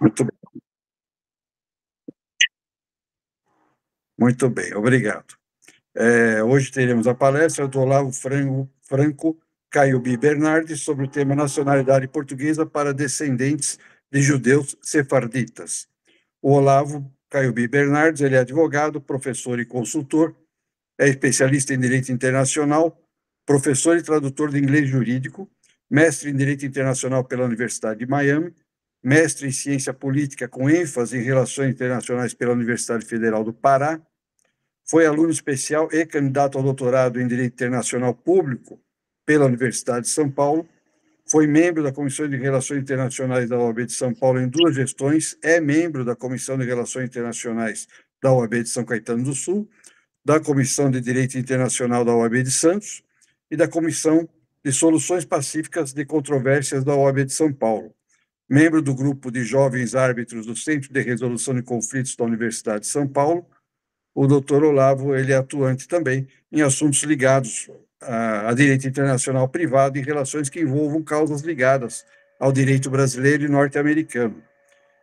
Muito bem. Muito bem, obrigado. Hoje teremos a palestra do Olavo Franco Caiobi Bernardes sobre o tema Nacionalidade Portuguesa para Descendentes de Judeus Sefarditas. O Olavo Caiobi Bernardes, ele é advogado, professor e consultor, é especialista em Direito Internacional, professor e tradutor de inglês jurídico, mestre em Direito Internacional pela Universidade de Miami, mestre em Ciência Política com ênfase em Relações Internacionais pela Universidade Federal do Pará, foi aluno especial e candidato ao doutorado em Direito Internacional Público pela Universidade de São Paulo, foi membro da Comissão de Relações Internacionais da OAB de São Paulo em 2 gestões, é membro da Comissão de Relações Internacionais da OAB de São Caetano do Sul, da Comissão de Direito Internacional da OAB de Santos e da Comissão de Soluções Pacíficas de Controvérsias da OAB de São Paulo. Membro do grupo de jovens árbitros do Centro de Resolução de Conflitos da Universidade de São Paulo, o doutor Olavo, ele é atuante também em assuntos ligados a direito internacional privado e relações que envolvam causas ligadas ao direito brasileiro e norte-americano.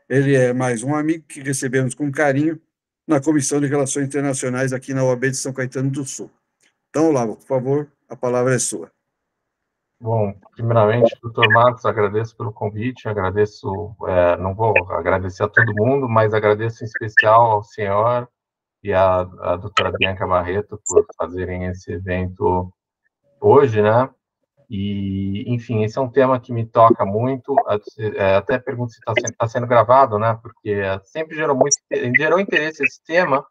Ele é mais um amigo que recebemos com carinho na Comissão de Relações Internacionais aqui na OAB de São Caetano do Sul. Então, Olavo, por favor, a palavra é sua. Bom, primeiramente, doutor Marcos, agradeço pelo convite, não vou agradecer a todo mundo, mas agradeço em especial ao senhor e à doutora Bianca Barreto por fazerem esse evento hoje, né? E, enfim, esse é um tema que me toca muito, até pergunto se está sendo gravado, né? Porque sempre gerou interesse esse tema,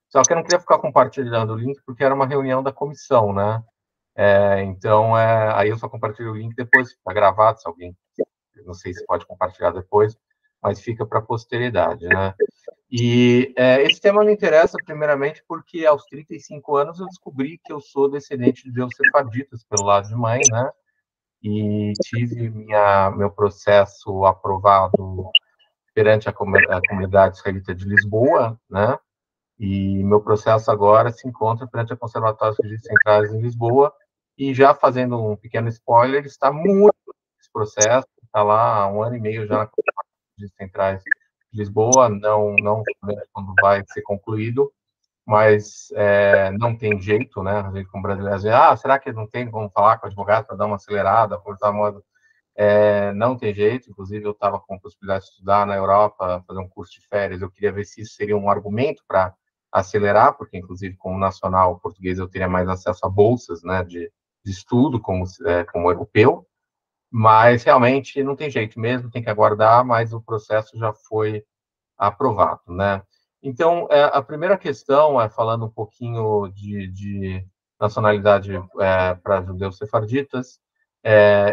só que eu não queria ficar compartilhando o link, porque era uma reunião da comissão, né? Então, aí eu só compartilho o link depois, fica gravado, se alguém, não sei se pode compartilhar depois, mas fica para a posteridade, né? E esse tema me interessa, primeiramente, porque aos 35 anos eu descobri que eu sou descendente de judeus sefarditas pelo lado de mãe, né? E tive meu processo aprovado perante a comunidade israelita de Lisboa, né? E meu processo agora se encontra perante a Conservatório de Registros Centrais em Lisboa, e já fazendo um pequeno spoiler, está muito esse processo, está lá há 1 ano e meio já na Conservatório de Registros Centrais de Lisboa, não sabemos quando vai ser concluído, mas não tem jeito, né? A gente como brasileiro diz, será que não tem como falar com o advogado para dar uma acelerada, cortar a moda? Não tem jeito, inclusive eu estava com a possibilidade de estudar na Europa, fazer um curso de férias, eu queria ver se isso seria um argumento para acelerar, porque inclusive como nacional português eu teria mais acesso a bolsas, né, de estudo como europeu, mas realmente não tem jeito mesmo, tem que aguardar, mas o processo já foi aprovado, né? Então, a primeira questão falando um pouquinho de nacionalidade para judeus sefarditas.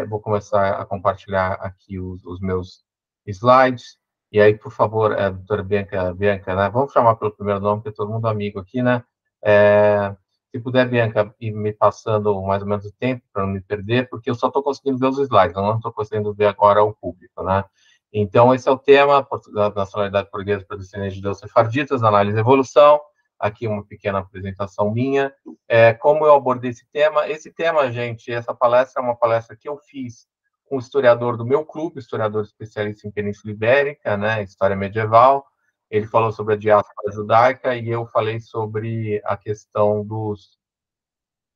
Vou começar a compartilhar aqui os meus slides. E aí, por favor, doutora Bianca, né? Vamos chamar pelo primeiro nome, porque é todo mundo amigo aqui, né? Se puder, Bianca, ir me passando mais ou menos o tempo para não me perder, porque eu só estou conseguindo ver os slides, eu não estou conseguindo ver agora o público, né? Então, esse é o tema da nacionalidade portuguesa para descendentes de judeus sefarditas, análise e evolução. Aqui uma pequena apresentação minha. Como eu abordei esse tema? Esse tema, gente, essa palestra é uma palestra que eu fiz com o historiador do meu clube, historiador especialista em Península Ibérica, né, história medieval. Ele falou sobre a diáspora judaica e eu falei sobre a questão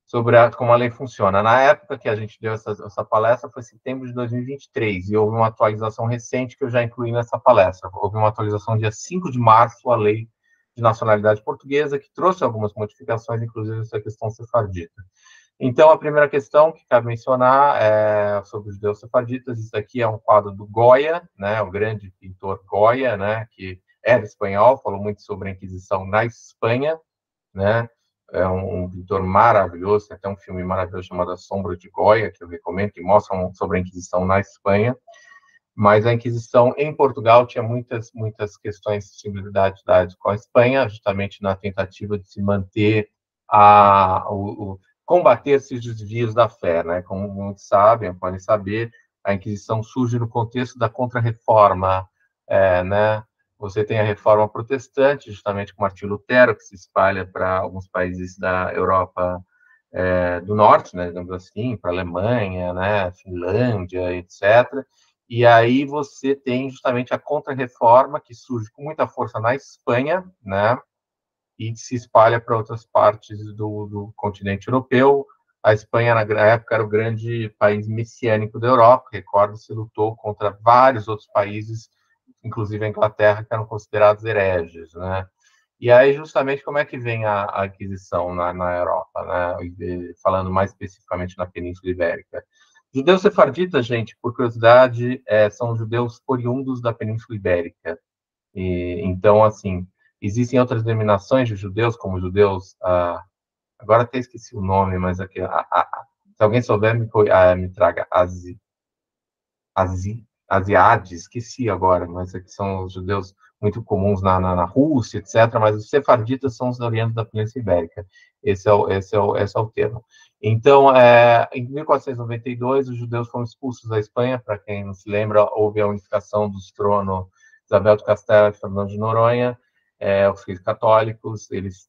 sobre como a lei funciona. Na época que a gente deu essa palestra foi setembro de 2023, e houve uma atualização recente que eu já incluí nessa palestra. Houve uma atualização dia 5 de março, a lei de nacionalidade portuguesa, que trouxe algumas modificações, inclusive essa questão sefardita. Então, a primeira questão que cabe mencionar é sobre os judeus sefarditas. Isso aqui é um quadro do Goya, né, o grande pintor Goya, né, que era espanhol, falou muito sobre a Inquisição na Espanha, né. É um pintor maravilhoso, tem até um filme maravilhoso chamado A Sombra de Goya, que eu recomendo, que mostra sobre a Inquisição na Espanha. Mas a Inquisição em Portugal tinha muitas questões de similaridade com a Espanha, justamente na tentativa de se manter combater esses desvios da fé, né? Como muitos sabem, podem saber, a Inquisição surge no contexto da Contra-Reforma, né? Você tem a Reforma Protestante, justamente com Martinho Lutero, que se espalha para alguns países da Europa do Norte, né, digamos assim, para a Alemanha, né, Finlândia, etc. E aí você tem justamente a Contra-Reforma, que surge com muita força na Espanha, né? E se espalha para outras partes do continente europeu. A Espanha, na época, era o grande país messiânico da Europa. Recorda-se, lutou contra vários outros países, inclusive a Inglaterra, que eram considerados hereges, né? E aí, justamente, como é que vem a aquisição na Europa, né? Falando mais especificamente na Península Ibérica. Judeus sefarditas, gente, por curiosidade, são judeus oriundos da Península Ibérica. Então, assim, existem outras denominações de judeus, como judeus... agora até esqueci o nome, mas aqui, se alguém souber, me traga. Asiades, esqueci agora, mas aqui são os judeus muito comuns na Rússia, etc., mas os sefarditas são os oriundos da Península Ibérica. Esse é o termo. Então, em 1492, os judeus foram expulsos da Espanha. Para quem não se lembra, houve a unificação dos tronos Isabel do Castelo e Fernando de Noronha, os reis católicos, eles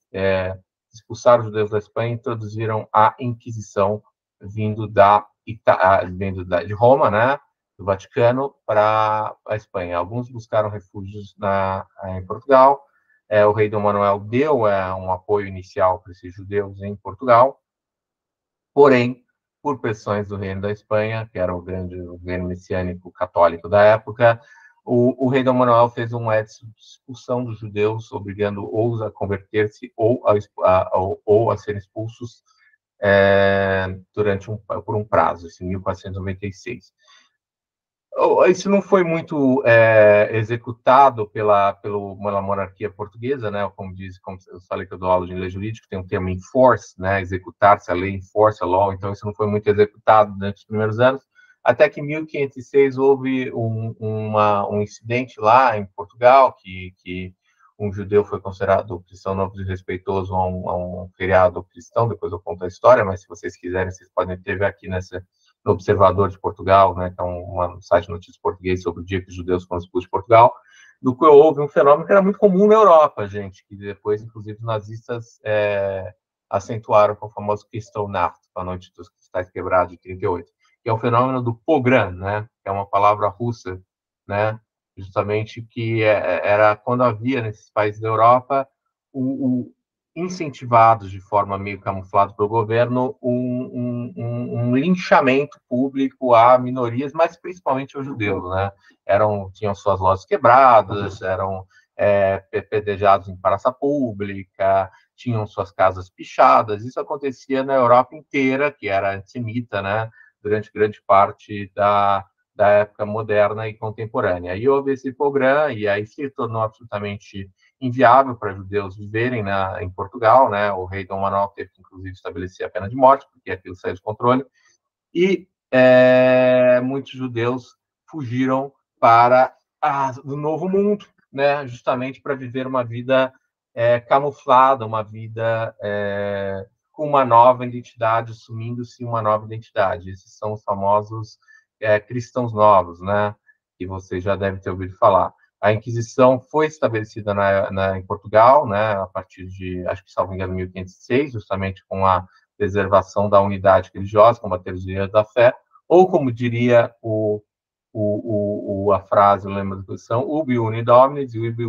expulsaram os judeus da Espanha e introduziram a Inquisição vindo de Roma, né? Do Vaticano para a Espanha. Alguns buscaram refúgios em Portugal. O rei Dom Manuel deu um apoio inicial para esses judeus em Portugal, porém, por pressões do reino da Espanha, que era o reino messiânico católico da época, o rei Dom Manuel fez um edito de expulsão dos judeus, obrigando-os a converter-se ou a serem expulsos por um prazo, em 1496. Isso não foi muito executado pela monarquia portuguesa, né? Como eu falei que eu dou aula de lei jurídica, tem um termo enforce, né? Executar-se a lei, enforce a law. Então isso não foi muito executado durante os primeiros anos, até que em 1506 houve um incidente lá em Portugal que um judeu foi considerado cristão não desrespeitoso a um feriado cristão. Depois eu conto a história, mas se vocês quiserem, vocês podem ver aqui no Observador de Portugal, né, que é um site de notícias português sobre o dia que os judeus foram expulsos de Portugal, do qual houve um fenômeno que era muito comum na Europa, gente, que depois, inclusive, os nazistas acentuaram com o famoso Kristallnacht, a noite dos cristais quebrados, de 38, que é o fenômeno do pogrom, né, que é uma palavra russa, né, justamente que era quando havia nesses países da Europa incentivados de forma meio camuflada pelo governo um linchamento público a minorias, mas principalmente aos judeus, né? Tinham suas lojas quebradas, eram pedejados em praça pública, tinham suas casas pichadas. Isso acontecia na Europa inteira, que era antissemita, né? Durante grande parte da época moderna e contemporânea. E houve esse pogrom, e aí se tornou absolutamente inviável para judeus viverem em Portugal, né? O rei Dom Manuel teve que, inclusive, estabelecer a pena de morte, porque aquilo saiu de controle, e muitos judeus fugiram para o Novo Mundo, né? Justamente para viver uma vida camuflada, uma vida com uma nova identidade, assumindo-se uma nova identidade. Esses são os famosos cristãos novos, né? Que você já deve ter ouvido falar. A Inquisição foi estabelecida em Portugal, né, a partir de, acho que, salvo engano, 1506, justamente com a preservação da unidade religiosa, combater os direitos da fé, ou como diria a frase, o lema da Inquisição, ubi uni dominis e ubi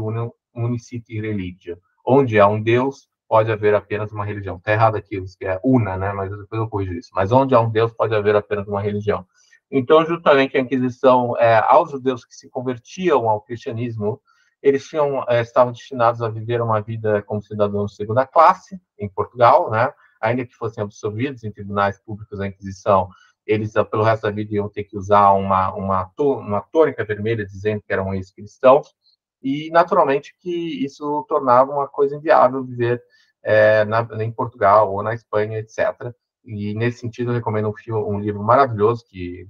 uniciti religio. Onde há um Deus, pode haver apenas uma religião. Está errado aqui, que é una, né, mas depois eu corrijo isso. Mas onde há um Deus, pode haver apenas uma religião. Então, justamente, a Inquisição, aos judeus que se convertiam ao cristianismo, eles estavam destinados a viver uma vida como cidadãos de segunda classe, em Portugal, né? Ainda que fossem absolvidos em tribunais públicos da Inquisição, eles, pelo resto da vida, iam ter que usar uma tônica vermelha, dizendo que eram ex-cristãos, e, naturalmente, que isso tornava uma coisa inviável viver em Portugal ou na Espanha, etc. E, nesse sentido, eu recomendo um livro maravilhoso que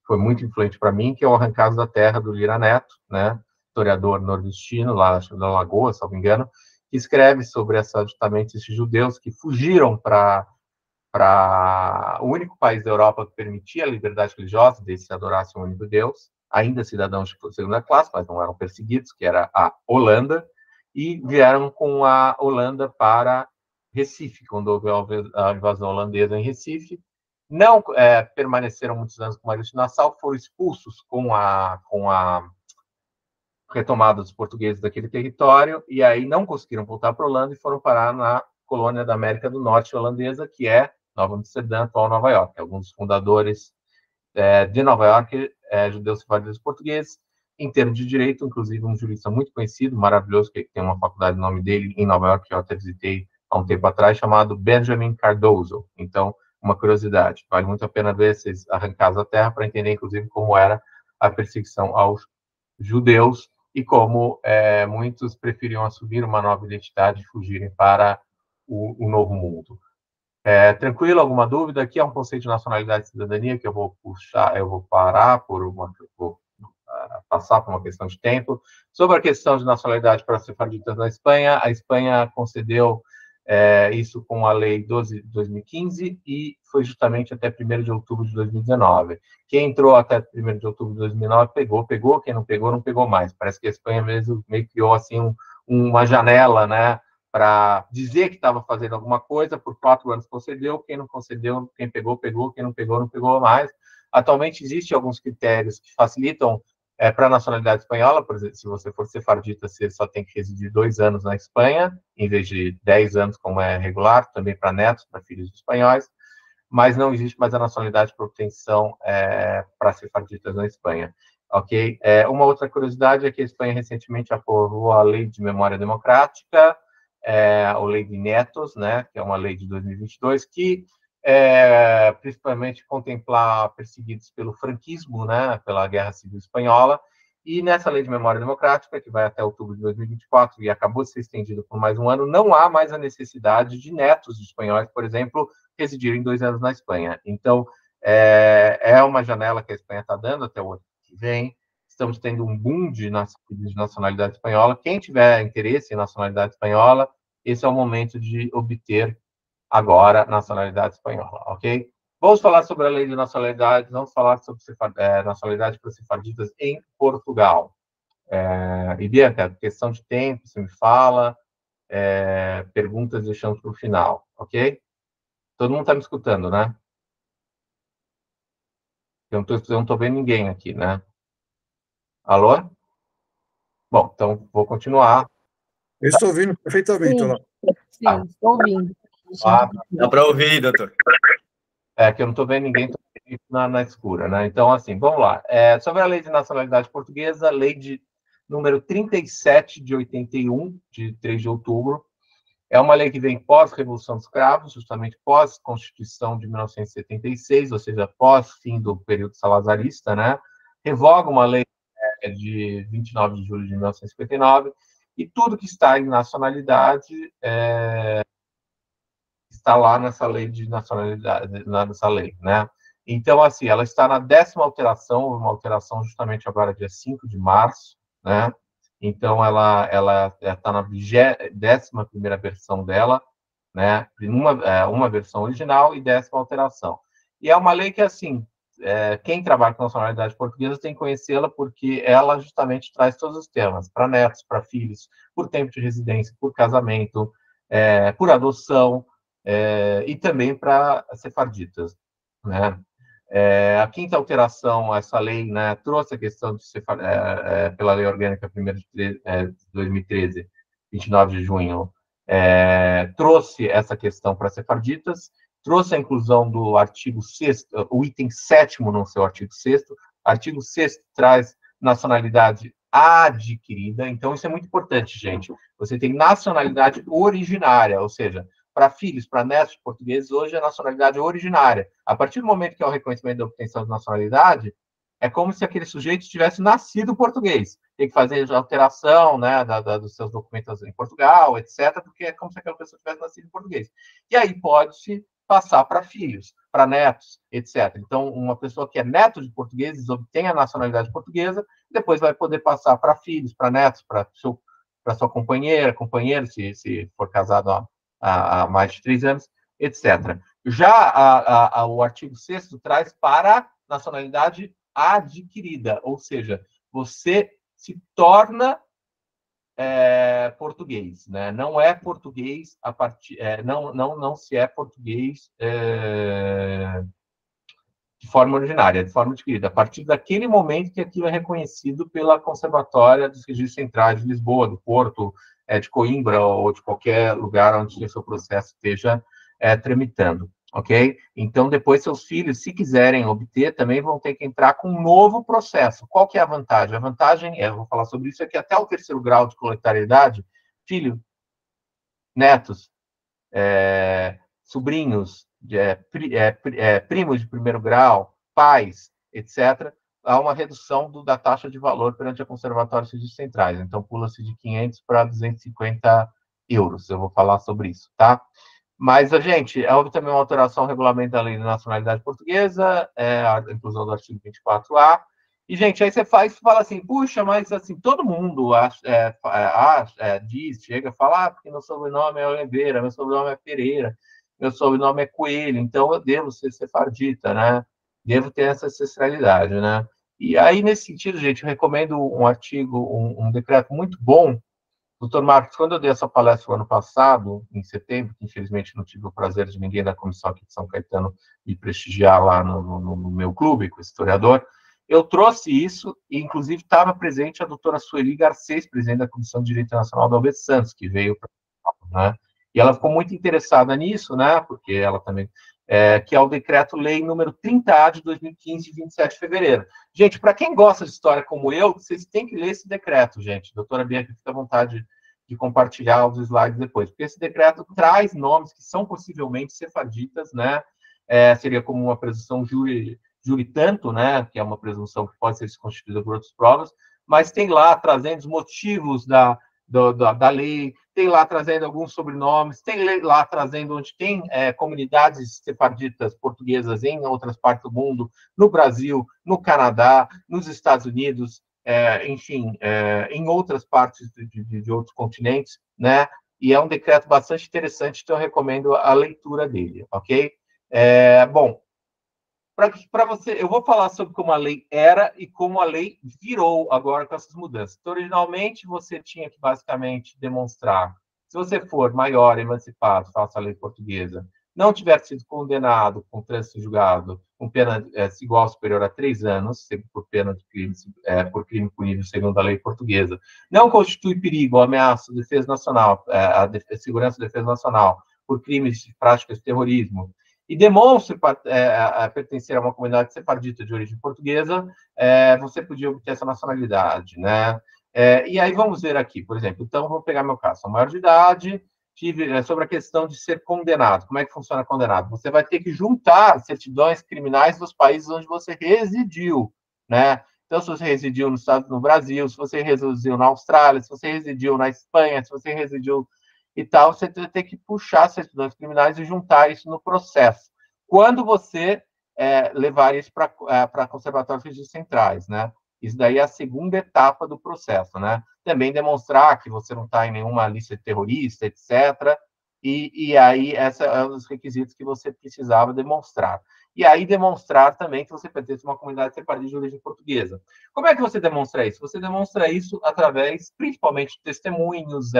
foi muito influente para mim, que é o Arrancados da Terra, do Lira Neto, né? Historiador nordestino, lá da Lagoa, se não me engano, que escreve sobre justamente esses judeus que fugiram para o único país da Europa que permitia a liberdade religiosa, de se adorasse um único Deus, ainda cidadãos de segunda classe, mas não eram perseguidos, que era a Holanda, e vieram com a Holanda para Recife, quando houve a invasão holandesa em Recife. não permaneceram muitos anos com Maurício Nassau, foram expulsos com a retomada dos portugueses daquele território, e aí não conseguiram voltar para a Holanda e foram parar na colônia da América do Norte holandesa, que é Nova Amsterdã, atual Nova York. Alguns dos fundadores de Nova York, judeus sefardistas portugueses, em termos de direito, inclusive um jurista muito conhecido, maravilhoso, que tem uma faculdade no nome dele em Nova York, que eu até visitei há um tempo atrás, chamado Benjamin Cardozo. Então, uma curiosidade, vale muito a pena ver esses arrancados da terra para entender, inclusive, como era a perseguição aos judeus e como muitos preferiam assumir uma nova identidade e fugirem para o novo mundo. Tranquilo? Alguma dúvida? Aqui é um conceito de nacionalidade e cidadania que eu vou puxar, eu vou parar vou passar por uma questão de tempo. Sobre a questão de nacionalidade para os sefarditas na Espanha, a Espanha concedeu isso com a Lei 12 de 2015 e foi justamente até 1º de outubro de 2019. Quem entrou até 1º de outubro de 2009 pegou, quem não pegou mais. Parece que a Espanha mesmo meio criou assim uma janela, né, para dizer que estava fazendo alguma coisa, por 4 anos concedeu, quem não concedeu, quem pegou, quem não pegou mais. Atualmente existem alguns critérios que facilitam para a nacionalidade espanhola, por exemplo, se você for sefardita, você só tem que residir 2 anos na Espanha, em vez de 10 anos, como é regular, também para netos, para filhos de espanhóis, mas não existe mais a nacionalidade por obtenção para sefarditas na Espanha. Ok? Uma outra curiosidade é que a Espanha recentemente aprovou a Lei de Memória Democrática, a Lei de Netos, né, que é uma lei de 2022, que principalmente contemplar perseguidos pelo franquismo, né, pela Guerra Civil Espanhola, e nessa Lei de Memória Democrática, que vai até outubro de 2024 e acabou de ser estendida por mais um ano, não há mais a necessidade de netos de espanhóis, por exemplo, residirem 2 anos na Espanha. Então, é uma janela que a Espanha está dando até o ano que vem. Estamos tendo um boom de nacionalidade espanhola. Quem tiver interesse em nacionalidade espanhola, esse é o momento de obter agora nacionalidade espanhola, ok? Vamos falar sobre a lei de nacionalidade, vamos falar sobre nacionalidade para sefarditas em Portugal. E Bianca, questão de tempo, você me fala, perguntas deixamos para o final, ok? Todo mundo está me escutando, né? Eu não estou vendo ninguém aqui, né? Alô? Bom, então vou continuar. Eu estou ouvindo perfeitamente. Sim, sim, estou ouvindo. Dá para ouvir, doutor. Que eu não estou vendo ninguém na escura, né? Então, assim, vamos lá. Sobre a Lei de Nacionalidade Portuguesa, lei de número 37 de 81, de 3 de outubro, é uma lei que vem pós-Revolução dos Cravos, justamente pós-Constituição de 1976, ou seja, pós-fim do período salazarista, né? Revoga uma lei de 29 de julho de 1959, e tudo que está em nacionalidade está lá nessa lei de nacionalidade, nessa lei, né? Então, assim, ela está na 10ª alteração, uma alteração justamente agora, dia 5 de março, né? Então, ela está na 11ª versão dela, né? Uma versão original e 10ª alteração. E é uma lei que, assim, quem trabalha com nacionalidade portuguesa tem que conhecê-la, porque ela justamente traz todos os temas, para netos, para filhos, por tempo de residência, por casamento, por adoção, e também para sefarditas, né? A 5ª alteração, essa lei, né, trouxe a questão de pela Lei Orgânica 1º de 2013, 29 de junho, trouxe essa questão para sefarditas, trouxe a inclusão do artigo 6º, o item 7º no seu artigo 6º, artigo 6º traz nacionalidade adquirida, então isso é muito importante, gente. Você tem nacionalidade originária, ou seja, para filhos, para netos de portugueses, hoje é nacionalidade originária. A partir do momento que é o reconhecimento da obtenção de nacionalidade, é como se aquele sujeito tivesse nascido português. Tem que fazer a alteração, né, dos seus documentos em Portugal, etc., porque é como se aquela pessoa tivesse nascido em português. E aí pode-se passar para filhos, para netos, etc. Então, uma pessoa que é neto de portugueses obtém a nacionalidade portuguesa, depois vai poder passar para filhos, para netos, para sua companheira, companheiro, se for casado há mais de 3 anos, etc. Já o artigo 6º traz para nacionalidade adquirida, ou seja, você se torna português, né? Não é português a partir, não se é português de forma ordinária, de forma adquirida, a partir daquele momento que aquilo é reconhecido pela Conservatória dos Registros Centrais de Lisboa, do Porto, de Coimbra ou de qualquer lugar onde o seu processo esteja tramitando, ok? Então, depois, seus filhos, se quiserem obter, também vão ter que entrar com um novo processo. Qual que é a vantagem? A vantagem eu vou falar sobre isso, é que até o 3º grau de coletariedade, filho, netos, sobrinhos, primos de 1º grau, pais, etc., há uma redução da taxa de valor perante a Conservatória de Registros Centrais. Então, pula-se de 500 para 250 euros. Eu vou falar sobre isso, tá? Mas, gente, houve também uma alteração ao regulamento da Lei de Nacionalidade Portuguesa, a inclusão do artigo 24A. E, gente, aí você fala assim, puxa, mas assim, todo mundo chega, fala, porque meu sobrenome é Oliveira, meu sobrenome é Pereira, meu sobrenome é Coelho, então eu devo ser sefardita, né? Devo ter essa ancestralidade, né? E aí, nesse sentido, gente, eu recomendo um artigo, um decreto muito bom. Doutor Marcos, quando eu dei essa palestra no ano passado, em setembro, que infelizmente não tive o prazer de ninguém da comissão aqui de São Caetano me prestigiar lá no meu clube, com o historiador, eu trouxe isso, e inclusive estava presente a doutora Sueli Garcês, presidente da Comissão de Direito Nacional da UB Santos, que veio para, né? E ela ficou muito interessada nisso, né? Porque ela também que é o Decreto-Lei número 30A de 2015, de 27 de fevereiro. Gente, para quem gosta de história como eu, vocês têm que ler esse decreto, gente. Doutora Bianca, fica à vontade de compartilhar os slides depois, porque esse decreto traz nomes que são possivelmente sefarditas, né? Seria como uma presunção júri tanto, né? Que é uma presunção que pode ser desconstituída por outras provas, mas tem lá trazendo os motivos da lei, tem lá trazendo alguns sobrenomes, tem lá trazendo onde tem comunidades sefarditas portuguesas em outras partes do mundo, no Brasil, no Canadá, nos Estados Unidos, enfim, em outras partes de outros continentes, né? E é um decreto bastante interessante, então eu recomendo a leitura dele, ok? Bom, para você, eu vou falar sobre como a lei era e como a lei virou agora com essas mudanças. Então, originalmente, você tinha que basicamente demonstrar, se você for maior, emancipado, faça a lei portuguesa, não tiver sido condenado com trânsito julgado, com pena igual ou superior a 3 anos, sempre por pena de crime, por crime punível segundo a lei portuguesa, não constitui perigo ou ameaça à defesa nacional, a segurança e defesa nacional, por crimes de práticas de terrorismo, e demonstre pertencer a uma comunidade sefardita de origem portuguesa, você podia obter essa nacionalidade, né? E aí vamos ver aqui, por exemplo, então vou pegar meu caso, sou maior de idade, sobre a questão de ser condenado. Como é que funciona condenado? Você vai ter que juntar certidões criminais dos países onde você residiu, né? Então, se você residiu no Brasil, se você residiu na Austrália, se você residiu na Espanha, se você residiu e tal, você vai ter que puxar certidões criminais e juntar isso no processo. Quando você levar isso para conservatórios de registros centrais, né? Isso daí é a segunda etapa do processo, né? Também demonstrar que você não está em nenhuma lista de terrorista, etc. E aí, esses são os requisitos que você precisava demonstrar. E aí, demonstrar também que você pertence a uma comunidade separatista de origem portuguesa. Como é que você demonstra isso? Você demonstra isso através, principalmente, de testemunhos,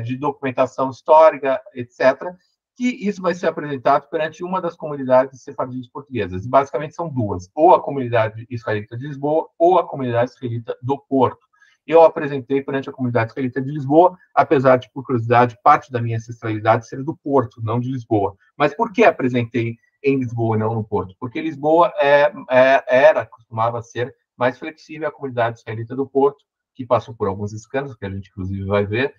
de documentação histórica, etc., que isso vai ser apresentado perante uma das comunidades sefardistas portuguesas. E basicamente são duas, ou a comunidade israelita de Lisboa ou a comunidade israelita do Porto. Eu apresentei perante a comunidade israelita de Lisboa, apesar de, por curiosidade, parte da minha ancestralidade ser do Porto, não de Lisboa. Mas por que apresentei em Lisboa e não no Porto? Porque Lisboa costumava ser mais flexível à comunidade israelita do Porto, que passou por alguns escândalos, que a gente, inclusive, vai ver,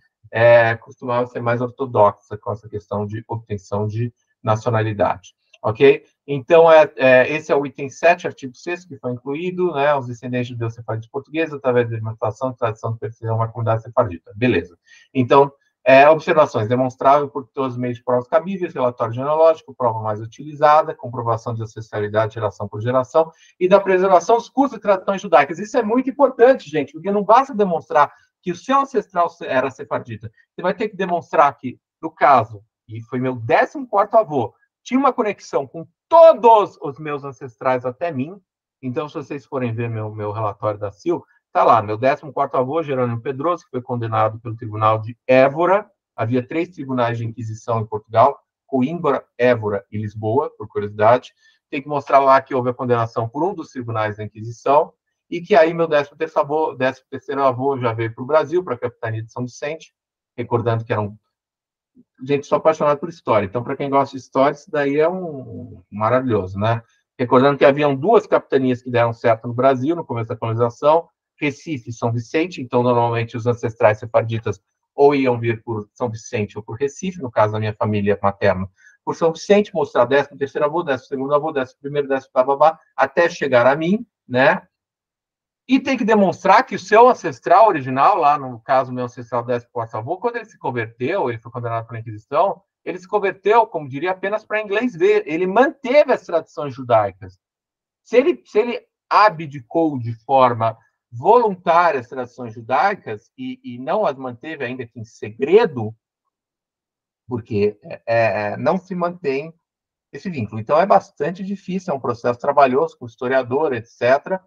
costumava ser mais ortodoxa com essa questão de obtenção de nacionalidade, ok? Então, esse é o item 7, artigo 6º, que foi incluído, né, os descendentes de judeus sefarditas portugueses, através da alimentação e tradição de pertencer a uma comunidade sefardita. Beleza. Então, observações, demonstrável por todos os meios de provas cabíveis, relatório genealógico, prova mais utilizada, comprovação de ancestralidade geração por geração, e da preservação dos cursos e tradições judaicas. Isso é muito importante, gente, porque não basta demonstrar que o seu ancestral era sefardita. Você vai ter que demonstrar que, no caso, e foi meu 14º avô, tinha uma conexão com todos os meus ancestrais até mim. Então, se vocês forem ver meu relatório da CIL, está lá, meu 14º avô, Jerônimo Pedroso, que foi condenado pelo Tribunal de Évora. Havia 3 tribunais de inquisição em Portugal, Coimbra, Évora e Lisboa, por curiosidade. tem que mostrar lá que houve a condenação por um dos tribunais da Inquisição, e que aí meu 13º avô já veio para o Brasil, para a capitania de São Vicente, recordando que eram gente só apaixonada por história. Então, para quem gosta de história, isso daí é maravilhoso, né? Recordando que haviam 2 capitanias que deram certo no Brasil, no começo da colonização, Recife e São Vicente. Então, normalmente, os ancestrais sefarditas ou iam vir por São Vicente ou por Recife, no caso da minha família materna, por São Vicente, mostrar 13º avô, 12º avô, 11º, 10º, babá, até chegar a mim, né? E tem que demonstrar que o seu ancestral original, lá no caso, meu ancestral 14º avô, quando ele se converteu, ele foi condenado pela Inquisição, ele se converteu, como diria, apenas para inglês ver. Ele manteve as tradições judaicas. Se ele abdicou de forma voluntária as tradições judaicas e não as manteve ainda que em segredo, porque não se mantém esse vínculo. Então, é bastante difícil, é um processo trabalhoso, com historiador, etc.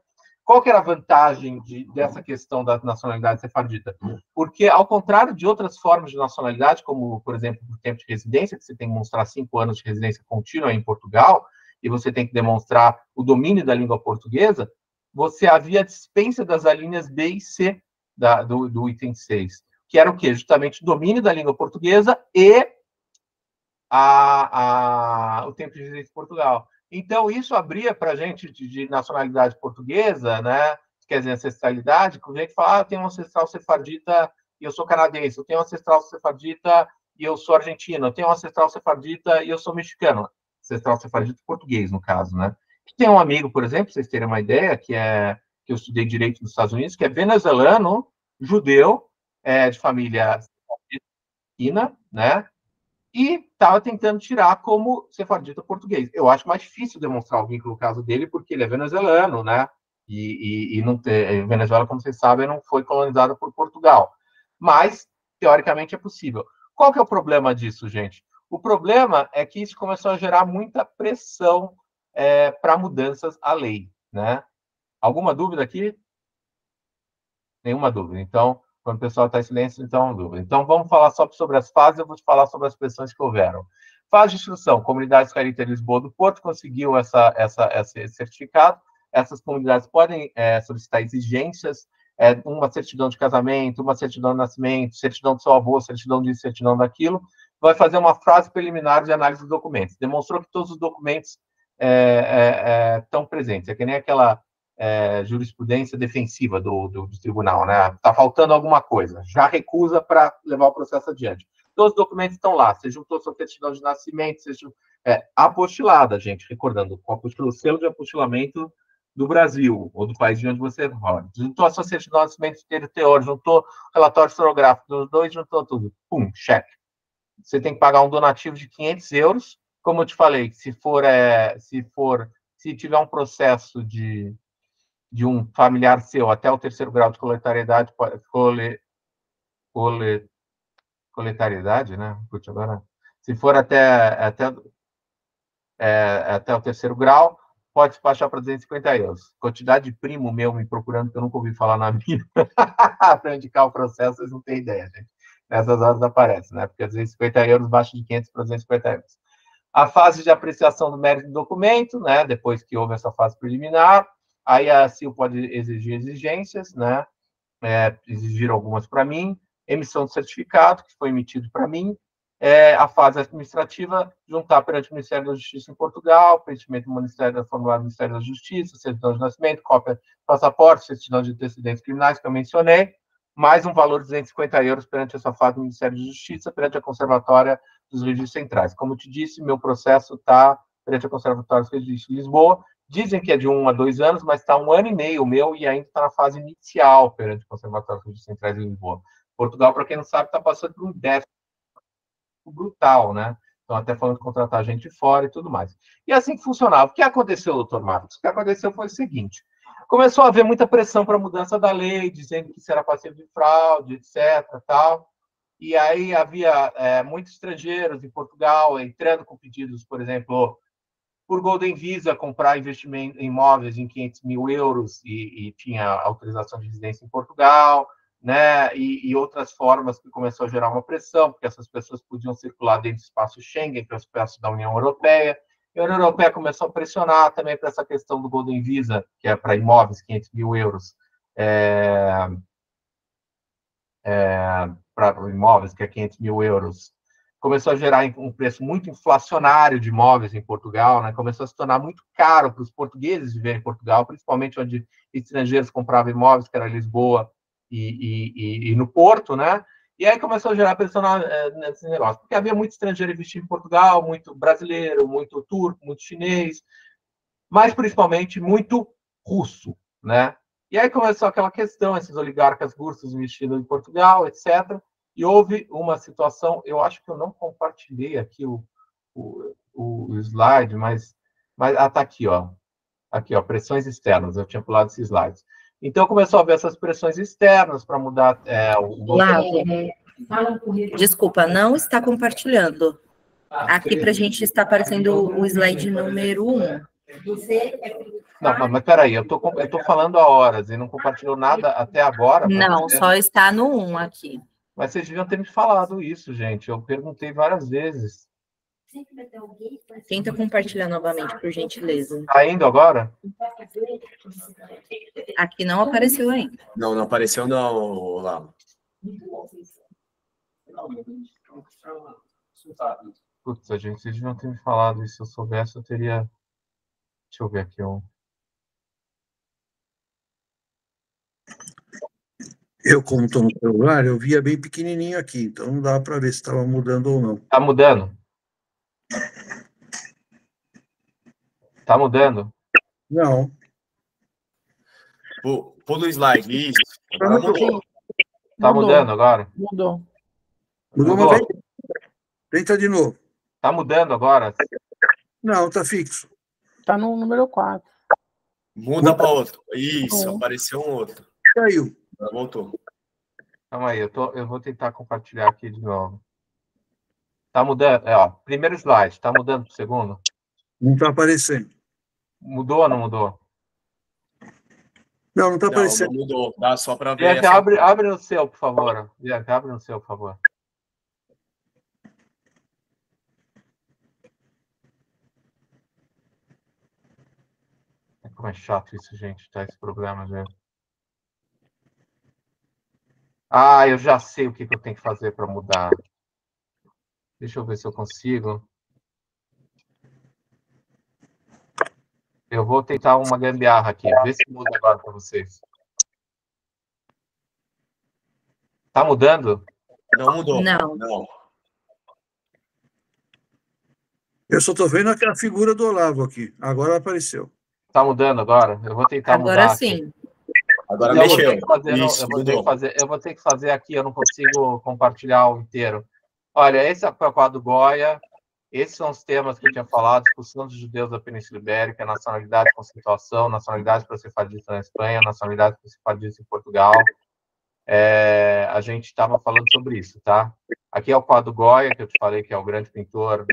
Qual que era a vantagem dessa questão da nacionalidade sefardita? Porque, ao contrário de outras formas de nacionalidade, como, por exemplo, o tempo de residência, que você tem que mostrar 5 anos de residência contínua em Portugal, e você tem que demonstrar o domínio da língua portuguesa, você havia a dispensa das alíneas B e C do item 6, que era o quê? Justamente o domínio da língua portuguesa e o tempo de residência em Portugal. Então, isso abria para a gente de nacionalidade portuguesa, né? Quer dizer, ancestralidade, com gente que fala, eu tenho um ancestral sefardita e eu sou canadense, eu tenho um ancestral sefardita e eu sou argentino, eu tenho um ancestral sefardita e eu sou mexicano. Ancestral sefardita português, no caso, né? Tem um amigo, por exemplo, para vocês terem uma ideia, que eu estudei direito nos Estados Unidos, que é venezuelano, judeu, de família sefardita, né? E estava tentando tirar como sefardita português. Eu acho mais difícil demonstrar o vínculo no caso dele, porque ele é venezuelano, né? E não Venezuela, como vocês sabem, não foi colonizada por Portugal. Mas, teoricamente, é possível. Qual que é o problema disso, gente? O problema é que isso começou a gerar muita pressão para mudanças à lei, né? Alguma dúvida aqui? Nenhuma dúvida. Então, quando o pessoal está em silêncio, então, dúvida. Então, vamos falar só sobre as fases, eu vou te falar sobre as pressões que houveram. Fase de instrução, Comunidade Israelita de Lisboa do Porto conseguiu esse certificado. Essas comunidades podem solicitar exigências, uma certidão de casamento, uma certidão de nascimento, certidão do seu avô, certidão disso, certidão daquilo. Vai fazer uma fase preliminar de análise dos documentos. Demonstrou que todos os documentos estão presentes. É que nem aquela jurisprudência defensiva do tribunal, né? Está faltando alguma coisa, já recusa para levar o processo adiante. Todos os documentos estão lá, você juntou sua certidão de nascimento, apostilada, gente, recordando, com o selo de apostilamento do Brasil, ou do país de onde você mora. Juntou a sua certidão de nascimento inteiro teor, juntou relatório historiográfico dos dois, juntou tudo. Pum, cheque. Você tem que pagar um donativo de 500 euros, como eu te falei, se tiver um processo de um familiar seu até o 3º grau de coletariedade, coletariedade, né? Putz, agora, se for até o 3º grau, pode despachar para 250 euros. Quantidade de primo meu me procurando, que eu nunca ouvi falar na vida, para indicar o processo, vocês não têm ideia, gente. Nessas horas aparece, né? Porque 250 euros baixa de 500 para 250 euros. A fase de apreciação do mérito do documento, né? Depois que houve essa fase preliminar, aí a CIL pode exigir exigências, né? Exigiram algumas para mim. Emissão de certificado, que foi emitido para mim. A fase administrativa, juntar perante o Ministério da Justiça em Portugal, preenchimento do formulário do Ministério da Justiça, certidão de nascimento, cópia de passaporte, certidão de antecedentes criminais, que eu mencionei, mais um valor de 250 euros perante essa fase do Ministério da Justiça, perante a Conservatória dos Registros Centrais. Como eu te disse, meu processo está perante a Conservatória dos Registros de Lisboa. Dizem que é de 1 a 2 anos, mas está 1 ano e meio o meu e ainda está na fase inicial perante a Conservatória dos Registros Centrais de Lisboa. Portugal, para quem não sabe, está passando por um déficit brutal, né? Então, até falando de contratar gente de fora e tudo mais. E assim que funcionava. O que aconteceu, doutor Marcos? O que aconteceu foi o seguinte: começou a haver muita pressão para a mudança da lei, dizendo que isso era passivo de fraude, etc. Tal. E aí havia muitos estrangeiros em Portugal entrando com pedidos, por exemplo, por Golden Visa, comprar investimento em imóveis em 500 mil euros e tinha autorização de residência em Portugal, né? E outras formas que começou a gerar uma pressão, porque essas pessoas podiam circular dentro do espaço Schengen, que é o espaço da União Europeia, A União Europeia começou a pressionar também para essa questão do Golden Visa, que é para imóveis, 500 mil euros, para imóveis, que é 500 mil euros. Começou a gerar um preço muito inflacionário de imóveis em Portugal, né? Começou a se tornar muito caro para os portugueses viverem em Portugal, principalmente onde estrangeiros compravam imóveis, que era Lisboa e no Porto, né? E aí começou a gerar pressão nesse negócio, porque havia muito estrangeiro investindo em Portugal, muito brasileiro, muito turco, muito chinês, mas principalmente muito russo, né? E aí começou aquela questão, esses oligarcas russos investindo em Portugal, etc. E houve uma situação, eu acho que eu não compartilhei aqui o slide, mas tá aqui, ó. Aqui, ó, pressões externas, eu tinha pulado esses slides. Então, começou a haver essas pressões externas para mudar o... Desculpa, não está compartilhando. Aqui para a gente está aparecendo o slide número 1. Não, mas peraí, eu tô falando há horas e não compartilhou nada até agora? Não, só está no 1 aqui. Mas vocês deviam ter me falado isso, gente. Eu perguntei várias vezes. Tenta compartilhar novamente, por gentileza. Tá indo agora? Aqui não apareceu ainda. Não, não apareceu não, Lalo. Putz, gente, vocês deviam ter me falado isso. Se eu soubesse, eu teria... Deixa eu ver aqui. Eu, como estou no celular, eu via bem pequenininho aqui, então não dá para ver se estava mudando ou não. Tá mudando? Tá mudando? Não. Pula o slide, isso. Agora mudou. Tá mudando agora? Mudou. Mudou uma vez? Tenta de novo. Tá mudando agora? Não, tá fixo. Tá no número 4. Muda para outro. Isso, apareceu um outro. Caiu. Agora voltou. Calma aí, eu vou tentar compartilhar aqui de novo. Tá mudando? Ó, primeiro slide, tá mudando pro segundo? Não está aparecendo. Mudou ou não mudou? Não está aparecendo. Não mudou. Dá só para ver. Bianca, abre no seu, por favor. Bianca, abre no seu, por favor. Como é chato isso, gente, tá? Esse programa, gente. Ah, eu já sei o que eu tenho que fazer para mudar. Deixa eu ver se eu consigo. Eu vou tentar uma gambiarra aqui. Vê se muda agora para vocês. Tá mudando? Não mudou. Não. Eu só estou vendo aquela figura do Olavo aqui. Agora apareceu. Tá mudando agora? Eu vou tentar mudar. Agora sim. Aqui. Agora mexeu. Eu vou ter que fazer aqui, eu não consigo compartilhar o inteiro. Olha, esse é o quadro Goya. Esses são os temas que eu tinha falado: expulsão dos judeus da Península Ibérica, nacionalidade com situação, nacionalidade para ser fadista na Espanha, nacionalidade para ser fadista em Portugal. A gente estava falando sobre isso, tá? Aqui é o quadro Goya, que eu te falei que é o grande pintor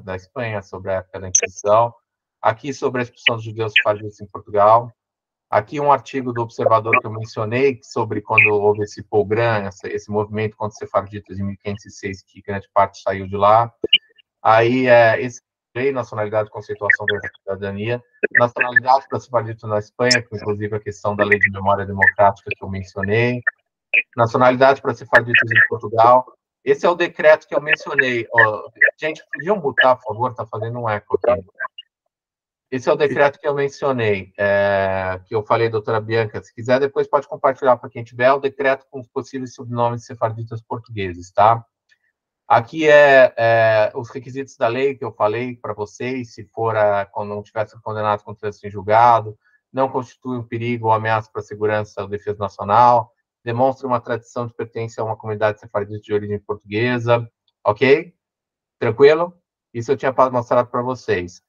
da Espanha sobre a época da Inquisição. Aqui sobre a expulsão dos judeus fadistas em Portugal. Aqui um artigo do Observador que eu mencionei sobre quando houve esse pogrom, esse movimento contra os sefarditas em 1506, que grande parte saiu de lá. Aí, esse lei, nacionalidade, conceituação da cidadania, nacionalidade para sefarditas na Espanha, que inclusive a questão da lei de memória democrática que eu mencionei, nacionalidade para sefarditas em Portugal. Esse é o decreto que eu mencionei. Gente, podiam mutar, por favor, está fazendo um eco aqui. Esse é o decreto que eu mencionei, que eu falei, doutora Bianca. Se quiser, depois pode compartilhar para quem tiver o decreto com os possíveis subnomes sefarditas portugueses, tá? Aqui os requisitos da lei que eu falei para vocês, se for quando não tivesse condenado com trânsito em julgado, não constitui um perigo ou ameaça para a segurança ou defesa nacional, demonstra uma tradição de pertença a uma comunidade sefardita de origem portuguesa, ok? Tranquilo? Isso eu tinha mostrado para vocês.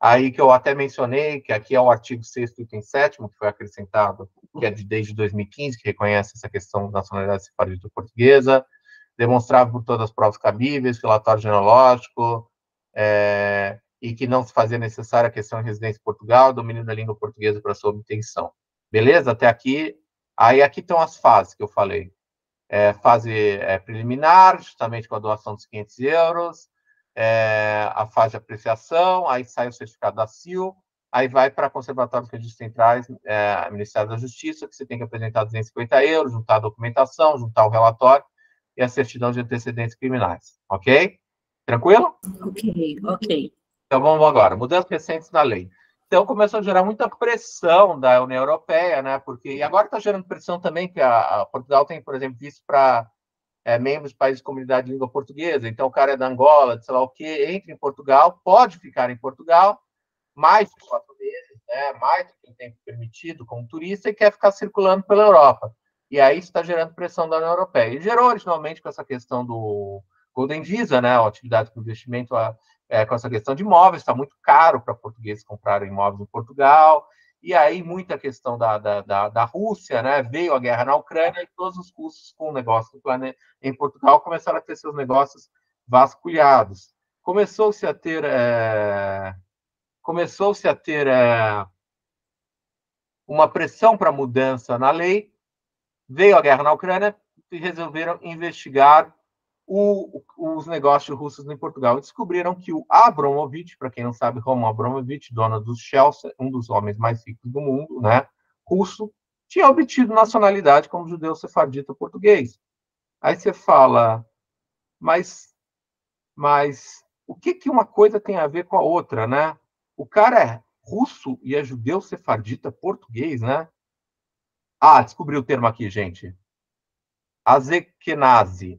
Aí que eu até mencionei, que aqui é o artigo 6º, item 7º, que foi acrescentado, que é desde 2015, que reconhece essa questão da nacionalidade sefardita portuguesa, demonstrava por todas as provas cabíveis, relatório genealógico, e que não se fazia necessária a questão de residência em Portugal, domínio da língua portuguesa para sua obtenção. Beleza? Até aqui. Aí aqui estão as fases que eu falei. Fase preliminar, justamente com a doação dos 500 euros. a fase de apreciação, aí sai o certificado da CIL, aí vai para Conservatório de Registros Centrais, Ministério da Justiça, que você tem que apresentar 250 euros, juntar a documentação, juntar o relatório e a certidão de antecedentes criminais, ok? Tranquilo? Ok. Então vamos agora, mudanças recentes na lei. Então começou a gerar muita pressão da União Europeia, né? Porque e agora está gerando pressão também que a Portugal tem, por exemplo, visto para membros de países de comunidade de língua portuguesa. Então o cara é da Angola, de sei lá o quê, entra em Portugal, pode ficar em Portugal mais de 4 meses, né? Mais do que o tempo permitido como turista e quer ficar circulando pela Europa. E aí isso está gerando pressão da União Europeia. E gerou originalmente com essa questão do Golden Visa, né? A atividade com investimento com essa questão de imóveis, está muito caro para portugueses comprarem imóveis em Portugal, e aí muita questão da Rússia, né? Veio a guerra na Ucrânia e todos os custos com o negócio do planeta em Portugal começaram a ter seus negócios vasculhados. Começou-se a ter uma pressão para mudança na lei, veio a guerra na Ucrânia e resolveram investigar os negócios russos em Portugal. E descobriram que o Abramovich, para quem não sabe, Roman Abramovich, dono do Chelsea, um dos homens mais ricos do mundo, né, russo, tinha obtido nacionalidade como judeu sefardita português. Aí você fala, mas o que uma coisa tem a ver com a outra, né? O cara é russo e é judeu sefardita português, né? Descobri o termo aqui, gente. Azequenazi,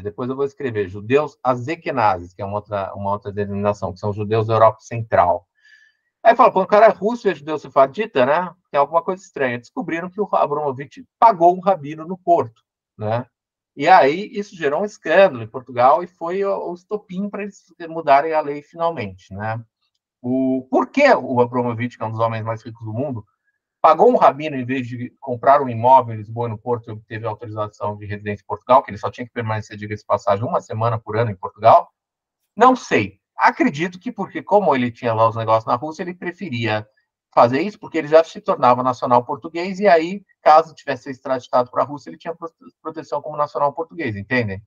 depois eu vou escrever, judeus azequenazes, que é uma outra denominação, que são judeus da Europa Central. Aí fala, o cara é russo e é judeu sefardita, né? Tem alguma coisa estranha. Descobriram que o Abramovich pagou um rabino no Porto, né? E aí isso gerou um escândalo em Portugal e foi o estopim para eles mudarem a lei finalmente, né? Por que o Abramovich, que é um dos homens mais ricos do mundo, pagou um rabino em vez de comprar um imóvel em Lisboa e no Porto e obteve autorização de residência em Portugal, que ele só tinha que permanecer, diga-se de passagem, 1 semana por ano em Portugal? Não sei. Acredito que porque, como ele tinha lá os negócios na Rússia, ele preferia fazer isso, porque ele já se tornava nacional português, e aí, caso tivesse sido extraditado para a Rússia, ele tinha proteção como nacional português, entendem?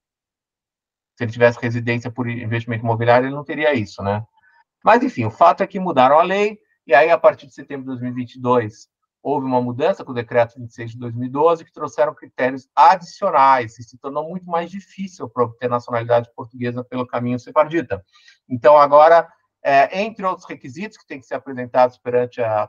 Se ele tivesse residência por investimento imobiliário, ele não teria isso, né? Mas, enfim, o fato é que mudaram a lei, e aí, a partir de setembro de 2022, houve uma mudança com o decreto 26 de 2012, que trouxeram critérios adicionais, e se tornou muito mais difícil para obter nacionalidade portuguesa pelo caminho sefardita. Então, agora, entre outros requisitos que têm que ser apresentados perante a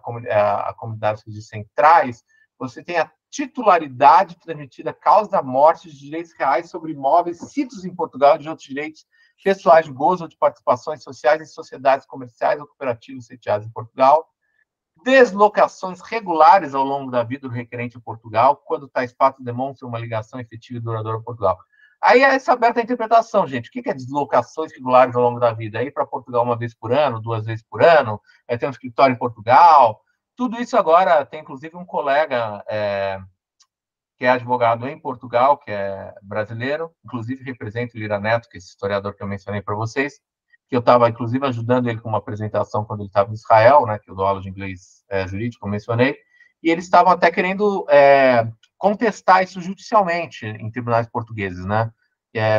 comunidade de centrais, você tem a titularidade transmitida causa da morte de direitos reais sobre imóveis sítios em Portugal e de outros direitos pessoais de gozo ou de participações sociais em sociedades comerciais ou cooperativas sediadas em Portugal, deslocações regulares ao longo da vida do requerente em Portugal, quando tais fatos demonstram uma ligação efetiva e duradoura a Portugal. Aí é essa aberta a interpretação, gente. O que é deslocações regulares ao longo da vida? É ir para Portugal 1 vez por ano, 2 vezes por ano, ter um escritório em Portugal. Tudo isso agora tem, inclusive, um colega que é advogado em Portugal, que é brasileiro, inclusive representa o Lira Neto, que é esse historiador que eu mencionei para vocês, que eu estava, inclusive, ajudando ele com uma apresentação quando ele estava em Israel, né, que eu dou aula de inglês jurídico, eu mencionei, e eles estavam até querendo contestar isso judicialmente em tribunais portugueses, né,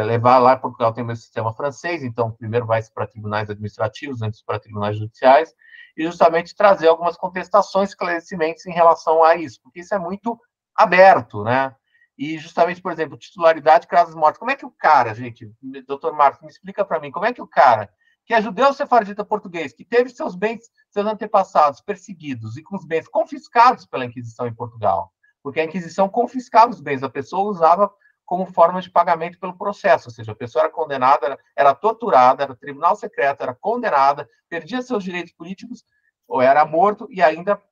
levar lá, Portugal tem o mesmo sistema francês, então primeiro vai para tribunais administrativos, antes para tribunais judiciais, e justamente trazer algumas contestações, esclarecimentos em relação a isso, porque isso é muito aberto, né? E justamente, por exemplo, titularidade, casos mortos. Como é que o cara, gente, doutor Marcos, me explica para mim, como é que o cara, que é judeu sefardita português, que teve seus bens, seus antepassados perseguidos e com os bens confiscados pela Inquisição em Portugal, porque a Inquisição confiscava os bens, a pessoa usava como forma de pagamento pelo processo, ou seja, a pessoa era condenada, era torturada, era tribunal secreto, era condenada, perdia seus direitos políticos, ou era morto e ainda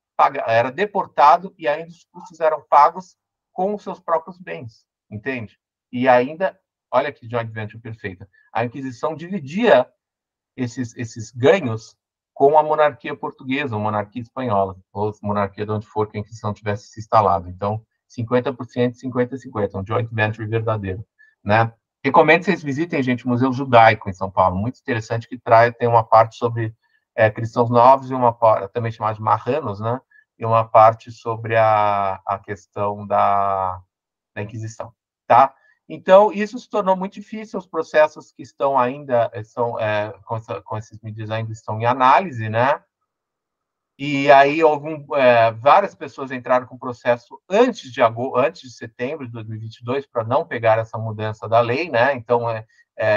era deportado e ainda os custos eram pagos com os seus próprios bens, entende? E ainda, olha que joint venture perfeita, a Inquisição dividia esses ganhos com a monarquia portuguesa, ou monarquia espanhola, ou monarquia de onde for que a Inquisição tivesse se instalado. Então, 50%, 50-50, um joint venture verdadeiro, né? Recomendo que vocês visitem, gente, o Museu Judaico em São Paulo, muito interessante, que tem uma parte sobre cristãos novos e uma parte, também chamada de marranos, né? E uma parte sobre a questão da Inquisição, tá? Então, isso se tornou muito difícil, os processos que estão ainda, com essas medidas ainda estão em análise, né? E aí várias pessoas entraram com processo antes de setembro de 2022 para não pegar essa mudança da lei, né? Então,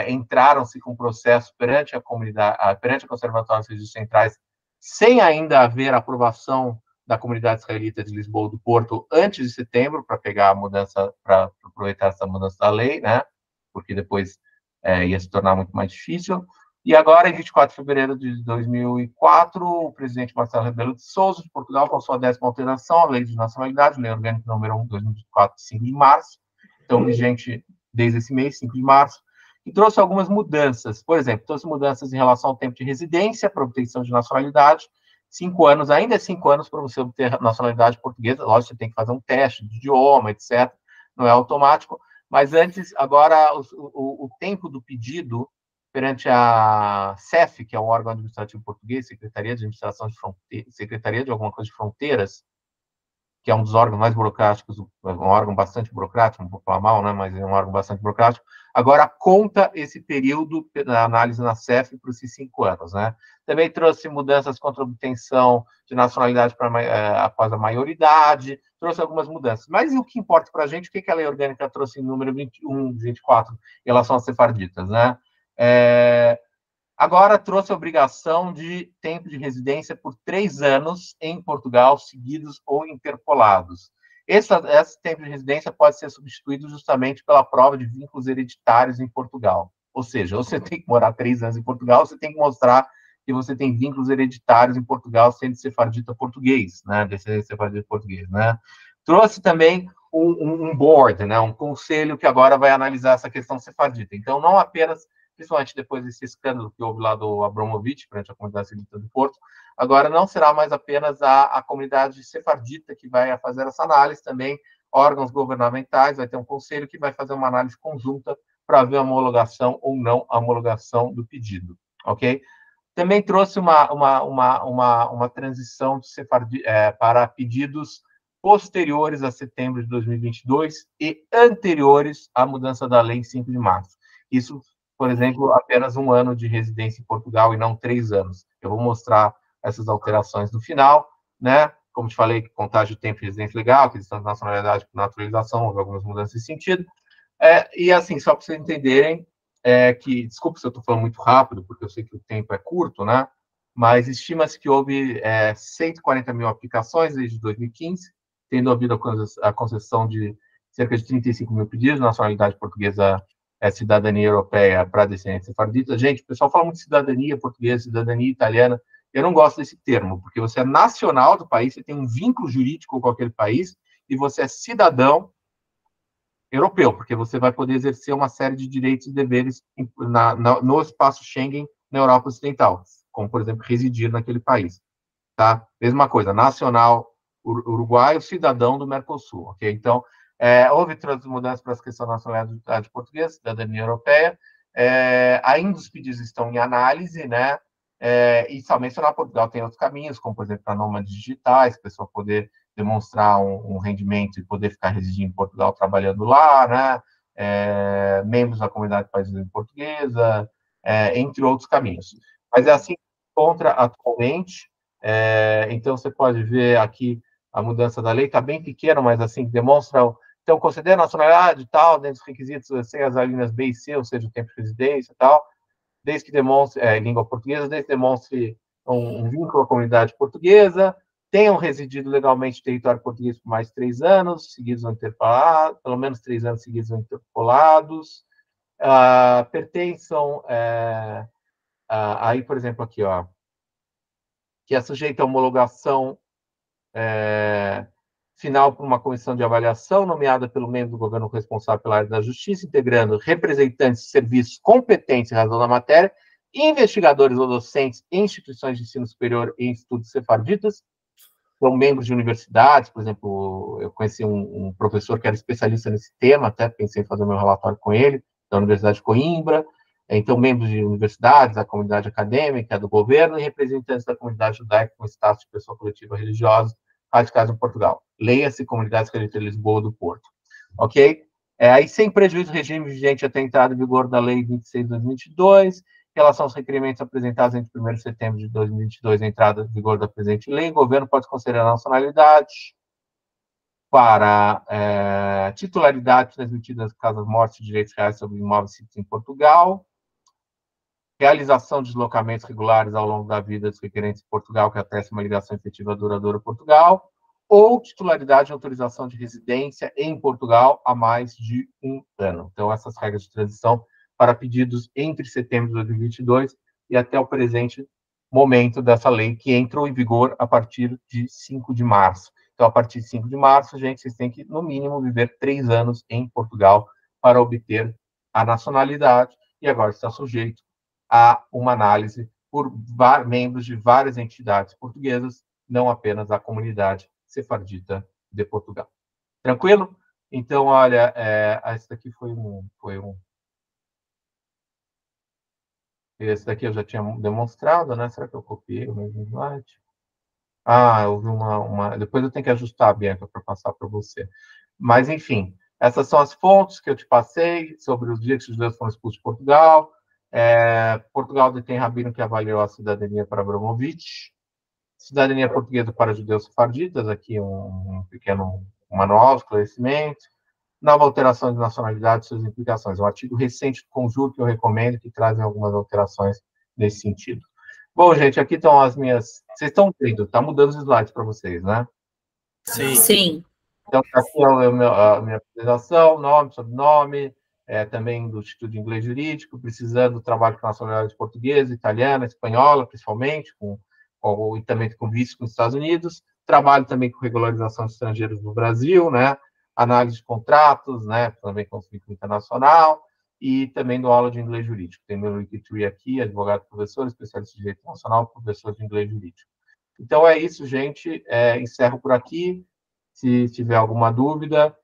entraram-se com processo perante a comunidade, perante a Conservatório dos Registros Centrais, sem ainda haver aprovação da comunidade israelita de Lisboa do Porto antes de setembro, para pegar a mudança, para aproveitar essa mudança da lei, né? Porque depois ia se tornar muito mais difícil. E agora, em 24 de fevereiro de 2004, o presidente Marcelo Rebelo de Sousa, de Portugal, passou a 10ª alteração à Lei de Nacionalidade, Lei Orgânica número 1 de 2004, 5 de março, então vigente desde esse mês, 5 de março, e trouxe algumas mudanças. Por exemplo, trouxe mudanças em relação ao tempo de residência para obtenção de nacionalidade, 5 anos, ainda é 5 anos para você obter nacionalidade portuguesa, lógico, você tem que fazer um teste de idioma, etc., não é automático, mas antes, agora, o tempo do pedido perante a CEF, que é o órgão administrativo português, Secretaria de Administração de Fronteiras, Secretaria de alguma coisa de Fronteiras, que é um dos órgãos mais burocráticos, um órgão bastante burocrático, não vou falar mal, né, mas é um órgão bastante burocrático, agora conta esse período da análise na CEF para esses 5 anos, né. Também trouxe mudanças contra a obtenção de nacionalidade após a maioridade, trouxe algumas mudanças. Mas e o que importa para a gente, o que a Lei Orgânica trouxe em número 21, 24, em relação às sefarditas, né? Agora trouxe a obrigação de tempo de residência por 3 anos em Portugal, seguidos ou interpolados. Esse tempo de residência pode ser substituído justamente pela prova de vínculos hereditários em Portugal. Ou seja, você tem que morar 3 anos em Portugal, você tem que mostrar que você tem vínculos hereditários em Portugal, sendo sefardita português, né? Descendente sefardita português, né? Trouxe também um board, né? Um conselho que agora vai analisar essa questão sefardita. Então, não apenas, principalmente depois desse escândalo que houve lá do Abramovich, perante a comunidade sefardita do Porto, agora não será mais apenas a comunidade sefardita que vai fazer essa análise, também órgãos governamentais, vai ter um conselho que vai fazer uma análise conjunta para ver a homologação ou não a homologação do pedido, ok? Também trouxe uma transição para pedidos posteriores a setembro de 2022 e anteriores à mudança da lei em 5 de março. Isso, por exemplo, apenas 1 ano de residência em Portugal e não 3 anos. Eu vou mostrar essas alterações no final, né? Como te falei, contagem de tempo de residência legal, aquisição de nacionalidade por naturalização, houve algumas mudanças nesse sentido. E assim, só para vocês entenderem, desculpa se eu estou falando muito rápido, porque eu sei que o tempo é curto, né? Mas estima-se que houve 140 mil aplicações desde 2015, tendo havido a concessão de cerca de 35 mil pedidos, nacionalidade portuguesa, cidadania europeia para descendentes sefarditas. Gente, o pessoal fala muito de cidadania portuguesa, cidadania italiana. Eu não gosto desse termo, porque você é nacional do país, você tem um vínculo jurídico com aquele país, e você é cidadão europeu, porque você vai poder exercer uma série de direitos e deveres no espaço Schengen na Europa Ocidental, como, por exemplo, residir naquele país. Tá? Mesma coisa, nacional uruguaio, cidadão do Mercosul. Okay? Então, houve mudanças para a questão da nacionalidade portuguesa, cidadania europeia, ainda os pedidos estão em análise, né? E só mencionar Portugal tem outros caminhos, como, por exemplo, para nômades digitais, a pessoa poder demonstrar um rendimento e poder ficar residindo em Portugal trabalhando lá, né? Membros da comunidade paisana portuguesa, entre outros caminhos. Mas é assim que se encontra atualmente. Então, você pode ver aqui a mudança da lei, está bem pequena, mas assim, demonstra. Então, considera a nacionalidade e tal, dentro dos requisitos, sem as linhas B e C, ou seja, o tempo de residência e tal, desde que demonstre, língua portuguesa, desde que demonstre um vínculo à comunidade portuguesa, tenham residido legalmente em território português por mais de 3 anos, seguidos ou interpolados, pelo menos 3 anos seguidos ou interpolados, pertençam, aí, por exemplo, aqui, ó, que é sujeito a homologação final por uma comissão de avaliação nomeada pelo membro do governo responsável pela área da justiça, integrando representantes de serviços competentes em razão da matéria, investigadores ou docentes em instituições de ensino superior e institutos sefarditas, são membros de universidades, por exemplo, eu conheci um professor que era especialista nesse tema, até pensei em fazer meu relatório com ele, da Universidade de Coimbra, então membros de universidades, da comunidade acadêmica, do governo e representantes da comunidade judaica com status de pessoa coletiva religiosa, radicados em Portugal. Leia-se Comunidade Israelita de Lisboa do Porto. Ok? Aí, sem prejuízo do regime vigente até a entrada em vigor da Lei 26 de 2022, em relação aos requerimentos apresentados entre 1º de setembro de 2022 e a entrada em vigor da presente lei, o governo pode conceder a nacionalidade para titularidade transmitida das casas-mortes de direitos reais sobre imóveis sítios em Portugal, realização de deslocamentos regulares ao longo da vida dos requerentes em Portugal que atestem uma ligação efetiva duradoura a Portugal, ou titularidade de autorização de residência em Portugal há mais de 1 ano. Então, essas regras de transição para pedidos entre setembro de 2022 e até o presente momento dessa lei, que entrou em vigor a partir de 5 de março. Então, a partir de 5 de março, gente, vocês têm que, no mínimo, viver 3 anos em Portugal para obter a nacionalidade, e agora está sujeito a uma análise por membros de várias entidades portuguesas, não apenas a comunidade sefardita de Portugal. Tranquilo? Então, olha, esse daqui foi um... Esse daqui eu já tinha demonstrado, né? Será que eu copiei o mesmo slide? Eu vi uma... Depois eu tenho que ajustar, Bianca, para passar para você. Mas, enfim, essas são as fontes que eu te passei sobre os dias que os judeus foram expulsos de Portugal. Portugal detém rabino que avaliou a cidadania para Abramovich. Cidadania portuguesa para judeus sefarditas, aqui um pequeno manual, esclarecimento. Nova alteração de nacionalidade e suas implicações. Um artigo recente do Conjur que eu recomendo, que trazem algumas alterações nesse sentido. Bom, gente, aqui estão as minhas... Vocês estão vendo, está mudando os slides para vocês, né? Sim. Então, aqui é a minha apresentação, nome, sobrenome, também do Instituto de Inglês Jurídico, precisando do trabalho com nacionalidade portuguesa, italiana, espanhola, principalmente, e também com visto nos Estados Unidos. Trabalho também com regularização de estrangeiros no Brasil, né? Análise de contratos, né? Também com o ciclo internacional, e também dou aula de inglês jurídico. Tem meu Wikitree aqui, advogado, professor, especialista em direito internacional, professor de inglês jurídico. Então, é isso, gente. Encerro por aqui. Se tiver alguma dúvida,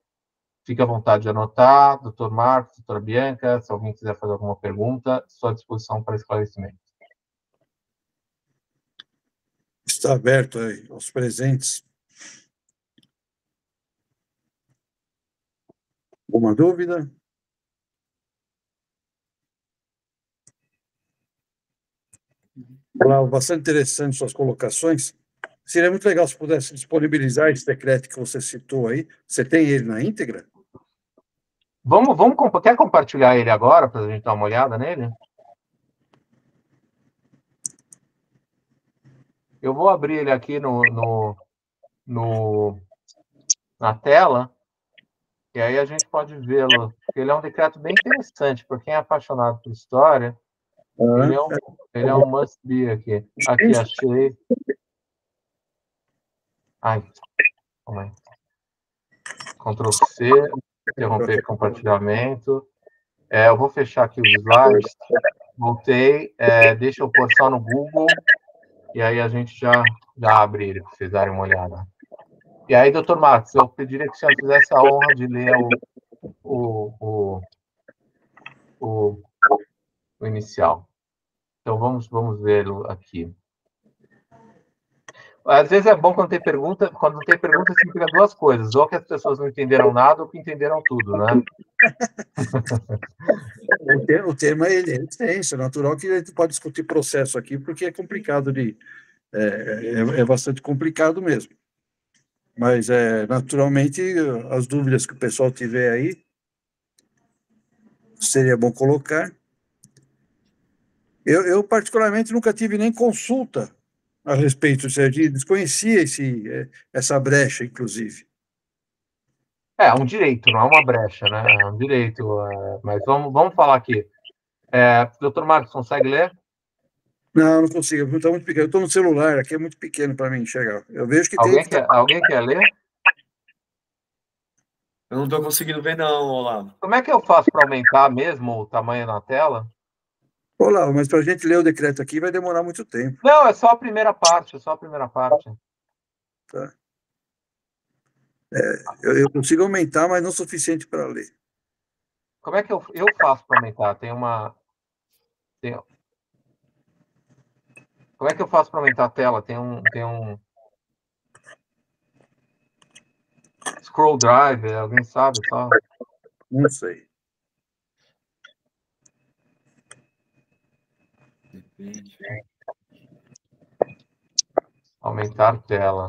fique à vontade de anotar. Doutor Marcos, doutora Bianca, se alguém quiser fazer alguma pergunta, estou à disposição para esclarecimento. Está aberto aí aos presentes. Alguma dúvida? Olá, bastante interessante suas colocações. Seria muito legal se pudesse disponibilizar esse decreto que você citou aí. Você tem ele na íntegra? Quer compartilhar ele agora, para a gente dar uma olhada nele? Eu vou abrir ele aqui na tela, e aí a gente pode vê-lo. Ele é um decreto bem interessante, para quem é apaixonado por história, ele é um must-be aqui. Aqui, achei. Calma aí. Ctrl+C, interromper compartilhamento. Eu vou fechar aqui os slides. Voltei. Deixa eu pôr só no Google, e aí a gente já abre ele, para vocês darem uma olhada. E aí, doutor Marcos, eu pediria que o senhor fizesse a honra de ler o inicial. Então, vamos vê-lo aqui. Às vezes é bom quando tem pergunta significa duas coisas, ou que as pessoas não entenderam nada, ou que entenderam tudo, né? O tema é extenso, é natural que a gente pode discutir processo aqui, porque é complicado é bastante complicado mesmo. Mas, naturalmente, as dúvidas que o pessoal tiver aí, seria bom colocar. Eu particularmente, nunca tive nem consulta a respeito, desconhecia essa brecha, inclusive. É um direito, não é uma brecha, né? É um direito. Mas vamos falar aqui. Doutor Marcos, consegue ler? Não consigo, está muito pequeno. Eu estou no celular, aqui é muito pequeno para mim enxergar. Eu vejo que Alguém quer ler? Eu não estou conseguindo ver, não, Olavo. Como é que eu faço para aumentar mesmo o tamanho na tela? Olá, mas para a gente ler o decreto aqui vai demorar muito tempo. Não, é só a primeira parte, Tá. Eu consigo aumentar, mas não o suficiente para ler. Como é que eu faço para aumentar? Como é que eu faço para aumentar a tela? Tem um scroll drive, alguém sabe só? Não sei. Depende. Aumentar tela.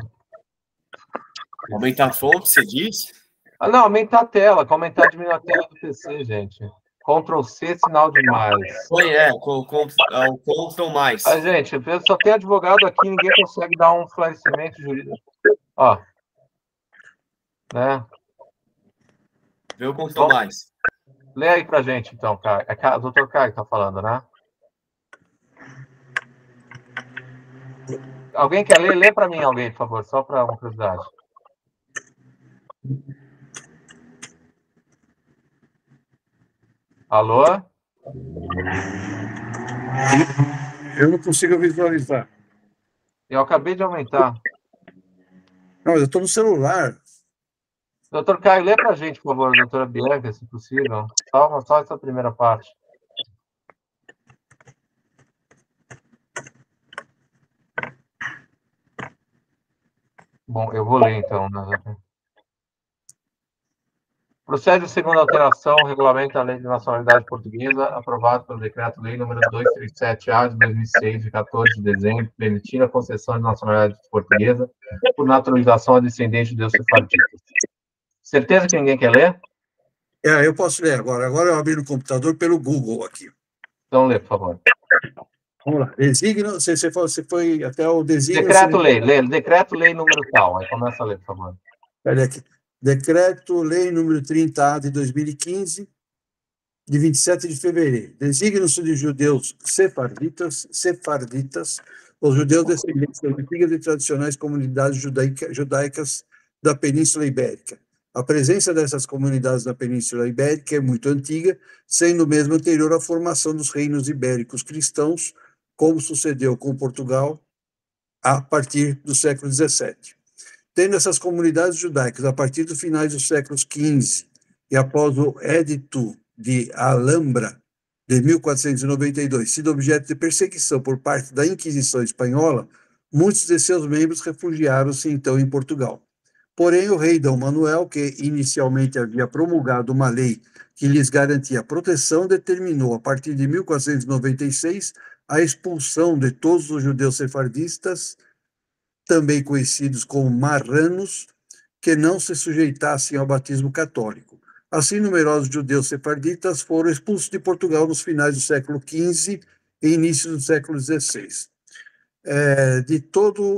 Aumentar a fonte, você diz? Ah, não, aumentar a tela. Aumentar, diminuir a tela do PC, gente. Ctrl C, sinal de mais. Põe, o Ctrl mais. Ah, gente, só tem advogado aqui, ninguém consegue dar um esclarecimento jurídico. Ó. Né? Vê o Ctrl mais. Lê aí pra gente, então, Caio. É o doutor Caio que tá falando, né? Alguém quer ler? Lê para mim, alguém, por favor, só para uma curiosidade. Alô? Eu não consigo visualizar. Eu acabei de aumentar. Não, eu estou no celular. Doutor Caio, lê para a gente, por favor, doutora Bianca, se possível. Só essa primeira parte. Bom, eu vou ler, então. Procede a segunda alteração ao regulamento da Lei de Nacionalidade Portuguesa, aprovado pelo Decreto-Lei nº 237-A de 2006, de 14 de dezembro, permitindo a concessão de nacionalidade portuguesa por naturalização a descendente de judeus sefarditas. Certeza que ninguém quer ler? Eu posso ler agora. Agora eu abri no computador pelo Google aqui. Então, lê, por favor. Vamos lá. Designo, você foi até o designo... Decreto-lei, decreto-lei número tal. Aí começa a ler, por favor. Olha aqui. Decreto-Lei número 30A de 2015, de 27 de fevereiro. Designa-se de judeus sefarditas, os judeus descendentes das antigas e tradicionais comunidades judaicas da Península Ibérica. A presença dessas comunidades na Península Ibérica é muito antiga, sendo mesmo anterior à formação dos reinos ibéricos cristãos, como sucedeu com Portugal a partir do século XVII. Tendo essas comunidades judaicas, a partir dos finais dos séculos XV e após o Edito de Alhambra, de 1492, sido objeto de perseguição por parte da Inquisição Espanhola, muitos de seus membros refugiaram-se então em Portugal. Porém, o rei Dom Manuel, que inicialmente havia promulgado uma lei que lhes garantia proteção, determinou, a partir de 1496, a expulsão de todos os judeus sefardistas, também conhecidos como marranos, que não se sujeitassem ao batismo católico. Assim, numerosos judeus sefarditas foram expulsos de Portugal nos finais do século XV e início do século XVI.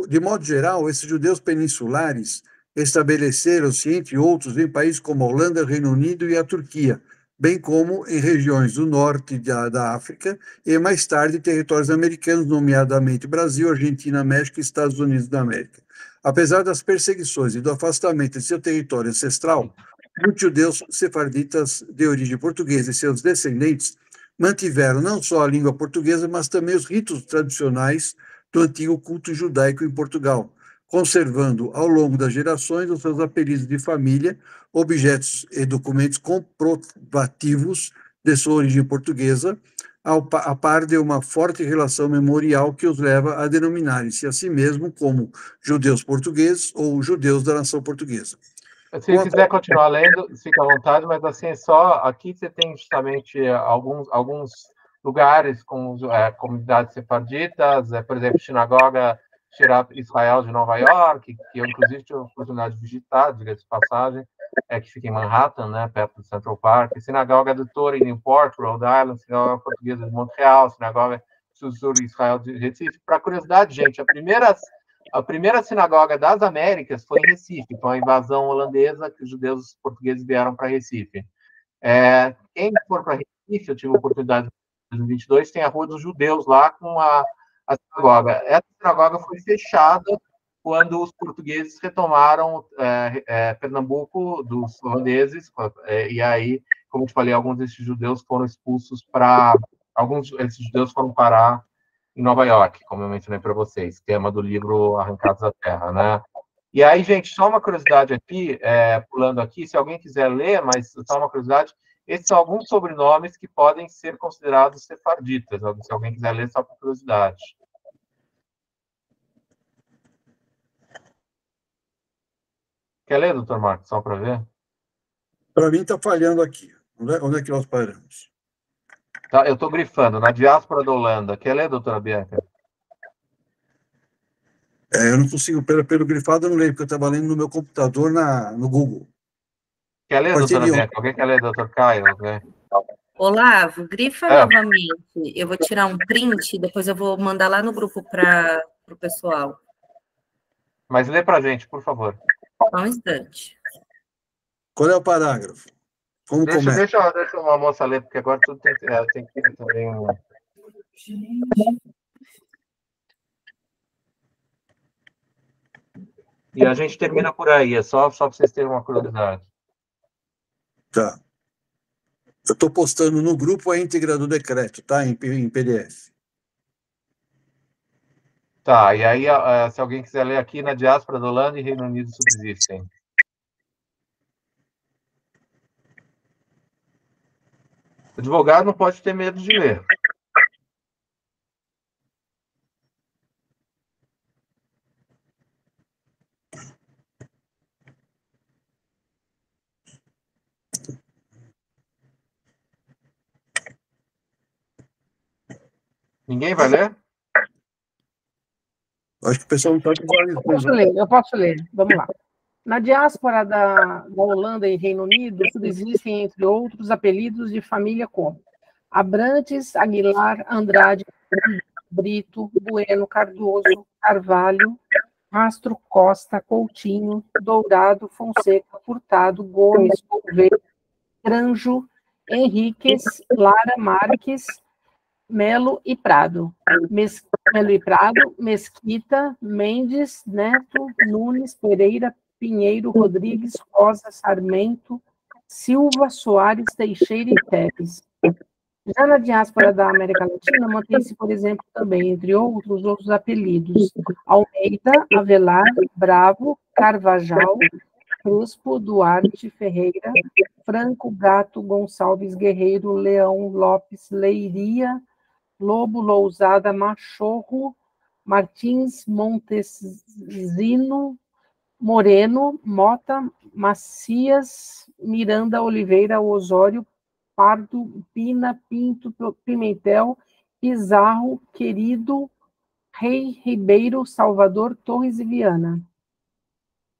De modo geral, esses judeus peninsulares estabeleceram-se, entre outros, em países como a Holanda, Reino Unido e a Turquia, bem como em regiões do norte da África e, mais tarde, territórios americanos, nomeadamente Brasil, Argentina, México e Estados Unidos da América. Apesar das perseguições e do afastamento de seu território ancestral, muitos judeus sefarditas de origem portuguesa e seus descendentes mantiveram não só a língua portuguesa, mas também os ritos tradicionais do antigo culto judaico em Portugal, conservando ao longo das gerações os seus apelidos de família, objetos e documentos comprovativos de sua origem portuguesa, a par de uma forte relação memorial que os leva a denominarem-se a si mesmo como judeus portugueses ou judeus da nação portuguesa. Se quiser continuar lendo, fica à vontade, mas assim, só aqui você tem justamente alguns lugares com comunidades sefarditas, por exemplo, Sinagoga Shirat Israel de Nova York, que eu, inclusive, tive a oportunidade de visitar, diga-se de passagem, que fica em Manhattan, né, perto do Central Park, Sinagoga do Torre em Newport, Rhode Island, Sinagoga Portuguesa de Montreal, Sinagoga Susur Israel de Recife. Para curiosidade, gente, a primeira sinagoga das Américas foi em Recife, com a invasão holandesa, que os judeus portugueses vieram para Recife. Quem for para Recife, eu tive a oportunidade em 2022, tem a Rua dos Judeus lá com a sinagoga. Essa sinagoga foi fechada quando os portugueses retomaram Pernambuco dos holandeses, e aí, como eu te falei, alguns desses judeus foram expulsos alguns desses judeus foram parar em Nova York, como eu mencionei para vocês, tema do livro Arrancados da Terra, né? E aí, gente, só uma curiosidade aqui, pulando aqui, se alguém quiser ler, mas só uma curiosidade, esses são alguns sobrenomes que podem ser considerados sefarditas, se alguém quiser ler, só por curiosidade. Quer ler, doutor Marcos, só para ver? Para mim está falhando aqui. Onde é que nós paramos? Tá, eu estou grifando, na diáspora da Holanda. Quer ler, doutora Bianca? Eu não consigo, pelo grifado, eu não leio, porque eu estava lendo no meu computador no Google. Quer ler, doutora Parceria. Bianca? Alguém quer ler, doutor Caio? Né? Olavo, grifa novamente. Eu vou tirar um print, depois eu vou mandar lá no grupo para o pessoal. Mas lê para a gente, por favor. Só um instante. Qual é o parágrafo? Como começa? Deixa uma moça ler, porque agora tudo tem que ter também um... E a gente termina por aí, é só para vocês terem uma curiosidade. Tá. Eu estou postando no grupo a íntegra do decreto, tá? Em PDF. Tá, e aí, se alguém quiser ler aqui, na diáspora da Holanda e Reino Unido subsistem. O advogado não pode ter medo de ler. Ninguém vai ler? Acho que o pessoal não está Eu posso ler. Vamos lá. Na diáspora da Holanda e Reino Unido, subsistem, entre outros, apelidos de família como Abrantes, Aguilar, Andrade, Brito, Bueno, Cardoso, Carvalho, Castro, Costa, Coutinho, Dourado, Fonseca, Furtado, Gomes, Gouveia, Granjo, Henriques, Lara Marques, Melo e Prado. Melo e Prado, Mesquita, Mendes, Neto, Nunes, Pereira, Pinheiro, Rodrigues, Rosa, Sarmento, Silva, Soares, Teixeira e Teles. Já na diáspora da América Latina, mantém-se, por exemplo, também, entre outros apelidos, Almeida, Avelar, Bravo, Carvajal, Crespo, Duarte, Ferreira, Franco, Gato, Gonçalves, Guerreiro, Leão, Lopes, Leiria, Lobo, Lousada, Machorro, Martins, Montesino, Moreno, Mota, Macias, Miranda, Oliveira, Osório, Pardo, Pina, Pinto, Pimentel, Pizarro, Querido, Rei, Ribeiro, Salvador, Torres e Viana.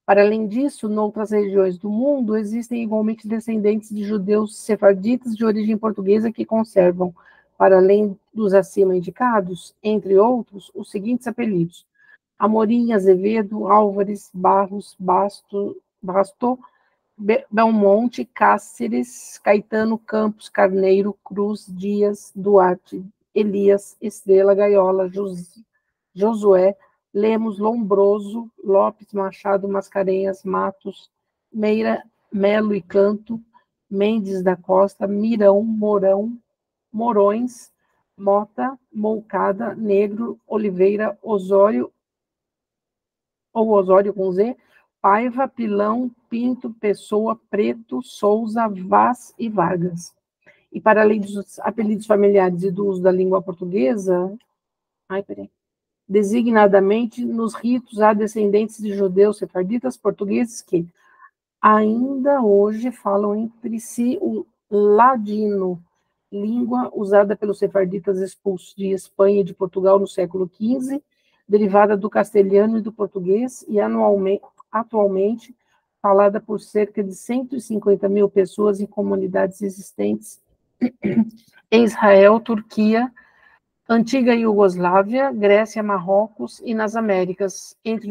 Para além disso, noutras regiões do mundo, existem igualmente descendentes de judeus sefarditas de origem portuguesa que conservam, para além dos acima indicados, entre outros, os seguintes apelidos: Amorim, Azevedo, Álvares, Barros, Basto, Belmonte, Cáceres, Caetano, Campos, Carneiro, Cruz, Dias, Duarte, Elias, Estrela, Gaiola, Josué, Lemos, Lombroso, Lopes, Machado, Mascarenhas, Matos, Meira, Melo e Canto, Mendes da Costa, Mirão, Mourão, Morões, Mota, Moucada, Negro, Oliveira, Osório, ou Osório com Z, Paiva, Pilão, Pinto, Pessoa, Preto, Souza, Vaz e Vargas. E para além dos apelidos familiares e do uso da língua portuguesa, designadamente nos ritos há descendentes de judeus sefarditas portugueses que ainda hoje falam entre si o ladino, língua usada pelos sefarditas expulsos de Espanha e de Portugal no século XV, derivada do castelhano e do português, e atualmente falada por cerca de 150 mil pessoas em comunidades existentes em Israel, Turquia, antiga Iugoslávia, Grécia, Marrocos e nas Américas, entre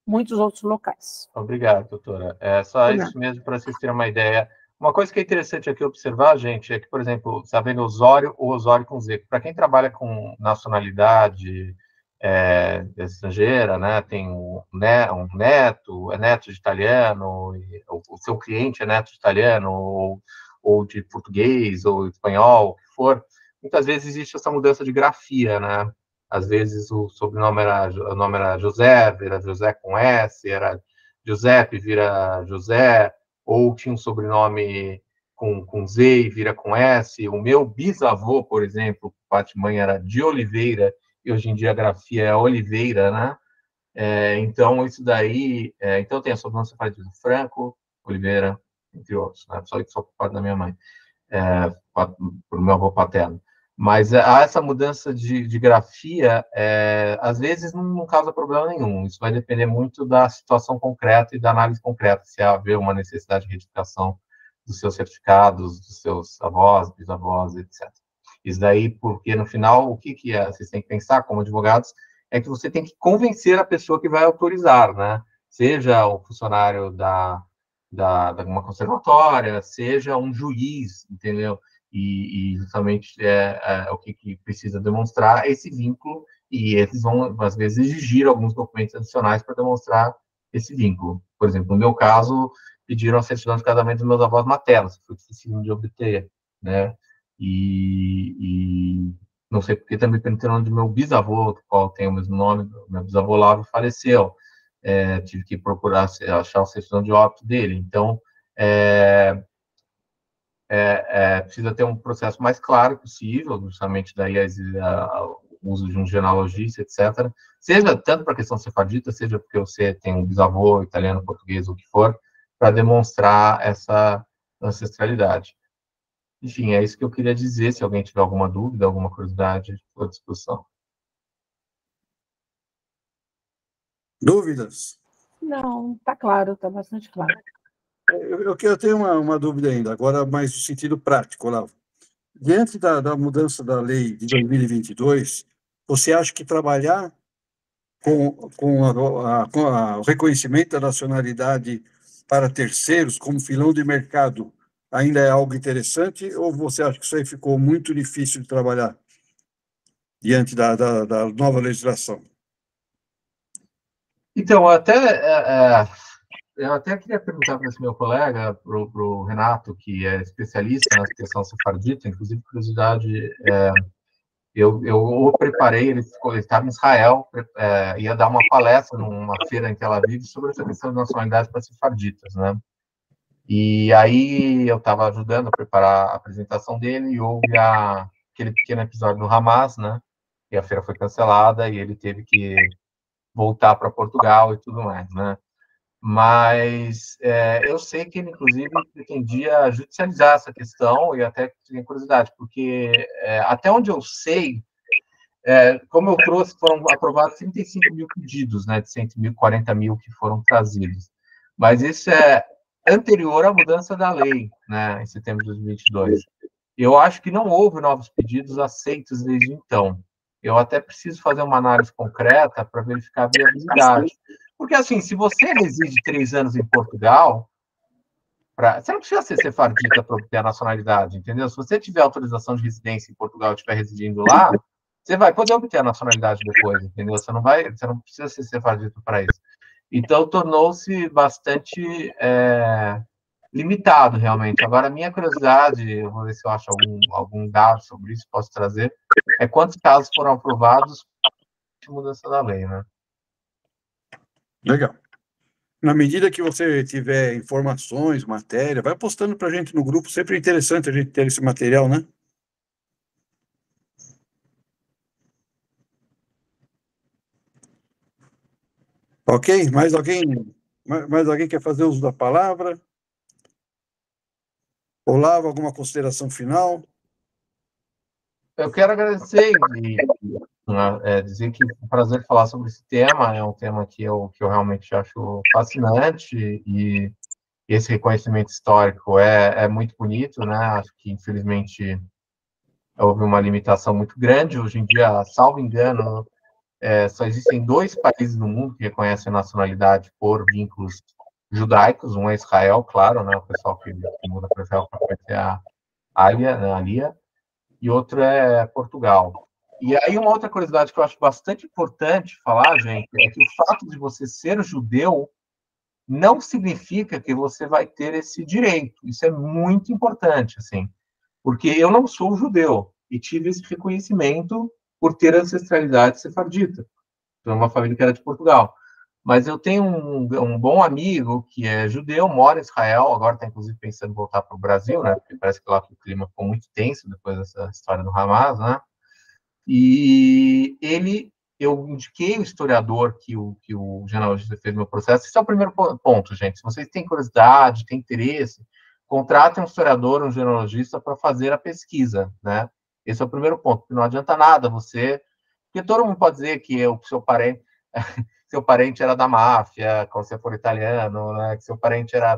muitos outros locais. Obrigado, doutora. É só isso mesmo para vocês terem uma ideia. Uma coisa que é interessante aqui observar, gente, é que, por exemplo, está vendo Osório ou Osório com Z. Para quem trabalha com nacionalidade estrangeira, né, tem um neto, é neto de italiano, o seu cliente é neto de italiano, ou de português, ou espanhol, o que for. Muitas vezes existe essa mudança de grafia, né? Às vezes o nome era José, vira José com S, era Giuseppe, vira José, ou tinha um sobrenome com Z e vira com S. O meu bisavô, por exemplo, parte de mãe era de Oliveira, e hoje em dia a grafia é Oliveira, né? Então, isso daí... então, tem a sobrenome separada de Franco, Oliveira, entre outros, né? Só isso por parte da minha mãe, por meu avô paterno. Mas há essa mudança de grafia, às vezes não causa problema nenhum. Isso vai depender muito da situação concreta e da análise concreta, se haver uma necessidade de retificação dos seus certificados, dos seus avós, bisavós, etc. Isso daí, porque no final, o que vocês têm que pensar como advogados é que você tem que convencer a pessoa que vai autorizar, né? Seja o funcionário da uma conservatória, seja um juiz, entendeu? E justamente o que precisa demonstrar esse vínculo, e eles vão, às vezes, exigir alguns documentos adicionais para demonstrar esse vínculo. Por exemplo, no meu caso, pediram a certidão de casamento dos meus avós maternos, que foi difícil de obter, né? E não sei porque também perguntaram do meu bisavô, do qual tem o mesmo nome, meu bisavô Lavo faleceu. Tive que procurar achar a certidão de óbito dele. Então, precisa ter um processo mais claro possível, justamente daí o uso de um genealogista, etc. Seja tanto para a questão sefardita, seja porque você tem um bisavô italiano, português, o que for, para demonstrar essa ancestralidade. Enfim, é isso que eu queria dizer. Se alguém tiver alguma dúvida, alguma curiosidade, estou à disposição. Dúvidas? Não, está claro, está bastante claro. Eu tenho uma dúvida ainda, agora mais no sentido prático, Olavo. Diante da mudança da lei de 2022, você acha que trabalhar com o reconhecimento da nacionalidade para terceiros, como filão de mercado, ainda é algo interessante, ou você acha que isso aí ficou muito difícil de trabalhar diante da nova legislação? Então, eu até queria perguntar para esse meu colega, para o Renato, que é especialista na questão sefardita, inclusive, curiosidade, eu o preparei, ele estava em Israel, ia dar uma palestra numa feira em Tel Aviv sobre essa questão de nacionalidade para sefarditas, né? E aí eu estava ajudando a preparar a apresentação dele e houve aquele pequeno episódio do Hamas, né? E a feira foi cancelada e ele teve que voltar para Portugal e tudo mais, né? Mas eu sei que ele, inclusive, pretendia judicializar essa questão e até tinha curiosidade, porque até onde eu sei, como eu trouxe, foram aprovados 35 mil pedidos, né, de 140 mil que foram trazidos. Mas isso é anterior à mudança da lei, né, em setembro de 2022. Eu acho que não houve novos pedidos aceitos desde então. Eu até preciso fazer uma análise concreta para verificar a viabilidade. Porque, assim, se você reside 3 anos em Portugal, você não precisa ser sefardita para obter a nacionalidade, entendeu? Se você tiver autorização de residência em Portugal e estiver residindo lá, você vai poder obter a nacionalidade depois, entendeu? Você não precisa ser sefardita para isso. Então, tornou-se bastante limitado, realmente. Agora, a minha curiosidade, eu vou ver se eu acho algum dado sobre isso, posso trazer, é quantos casos foram aprovados de mudança da lei, né? Legal. Na medida que você tiver informações, matéria, vai postando para a gente no grupo. Sempre é interessante a gente ter esse material, né? Ok? Mais alguém quer fazer uso da palavra? Olavo, alguma consideração final? Eu quero agradecer e dizer que é um prazer falar sobre esse tema. É um tema que eu realmente acho fascinante e esse reconhecimento histórico é muito bonito, né? Acho que, infelizmente, houve uma limitação muito grande. Hoje em dia, salvo engano, só existem 2 países no mundo que reconhecem a nacionalidade por vínculos judaicos. Um é Israel, claro, né? O pessoal que muda para Israel para conhecer a Alia, e outro é Portugal. E aí, uma outra curiosidade que eu acho bastante importante falar, gente, é que o fato de você ser judeu não significa que você vai ter esse direito. Isso é muito importante, assim, porque eu não sou judeu e tive esse reconhecimento por ter ancestralidade sefardita. Então, uma família que era de Portugal. Mas eu tenho um bom amigo que é judeu, mora em Israel, agora está, inclusive, pensando em voltar para o Brasil, né? Porque parece que lá o clima ficou muito tenso depois dessa história do Hamas, né? E eu indiquei o historiador que o genealogista fez no meu processo. Esse é o primeiro ponto, gente. Se vocês têm curiosidade, têm interesse, contratem um historiador, um genealogista para fazer a pesquisa, né? Esse é o primeiro ponto. Não adianta nada você... Porque todo mundo pode dizer que o seu parente era da máfia, quando você for italiano, né? Que seu parente era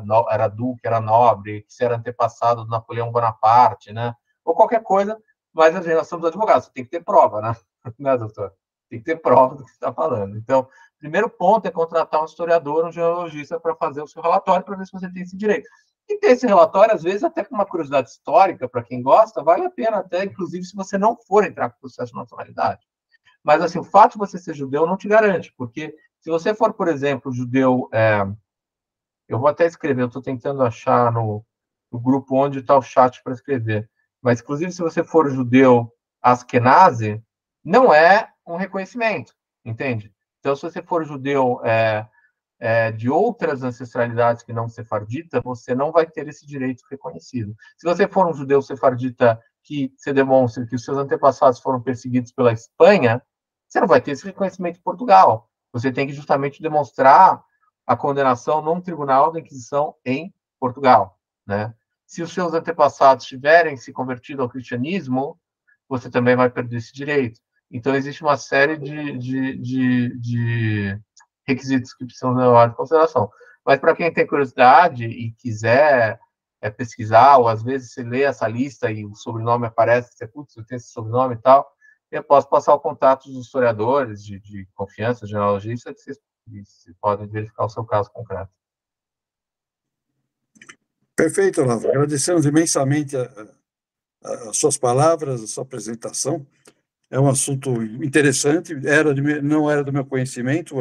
duque, era nobre, que você era antepassado do Napoleão Bonaparte, né? Ou qualquer coisa, mas nós somos advogados, você tem que ter prova, né? Né, doutor? Tem que ter prova do que você está falando. Então, primeiro ponto é contratar um historiador, um genealogista para fazer o seu relatório, para ver se você tem esse direito. E ter esse relatório, às vezes, até com uma curiosidade histórica, para quem gosta, vale a pena até, inclusive, se você não for entrar com o processo de nacionalidade. Mas, assim, o fato de você ser judeu não te garante, porque se você for, por exemplo, judeu... eu vou até escrever, eu estou tentando achar no grupo onde está o chat para escrever. Mas, inclusive, se você for judeu askenazi, não é um reconhecimento, entende? Então, se você for judeu de outras ancestralidades que não sefardita, você não vai ter esse direito reconhecido. Se você for um judeu sefardita que se demonstre que os seus antepassados foram perseguidos pela Espanha, você não vai ter esse reconhecimento em Portugal. Você tem que justamente demonstrar a condenação num tribunal da Inquisição em Portugal, né? Se os seus antepassados tiverem se convertido ao cristianismo, você também vai perder esse direito. Então, existe uma série de requisitos que precisam levar em consideração. Mas, para quem tem curiosidade e quiser pesquisar, ou às vezes você lê essa lista e o sobrenome aparece, você, putz, eu tenho esse sobrenome e tal, eu posso passar o contato dos historiadores de confiança, genealogistas, que vocês podem verificar o seu caso concreto. Perfeito, Olavo. Agradecemos imensamente as suas palavras, a sua apresentação. É um assunto interessante, não era do meu conhecimento,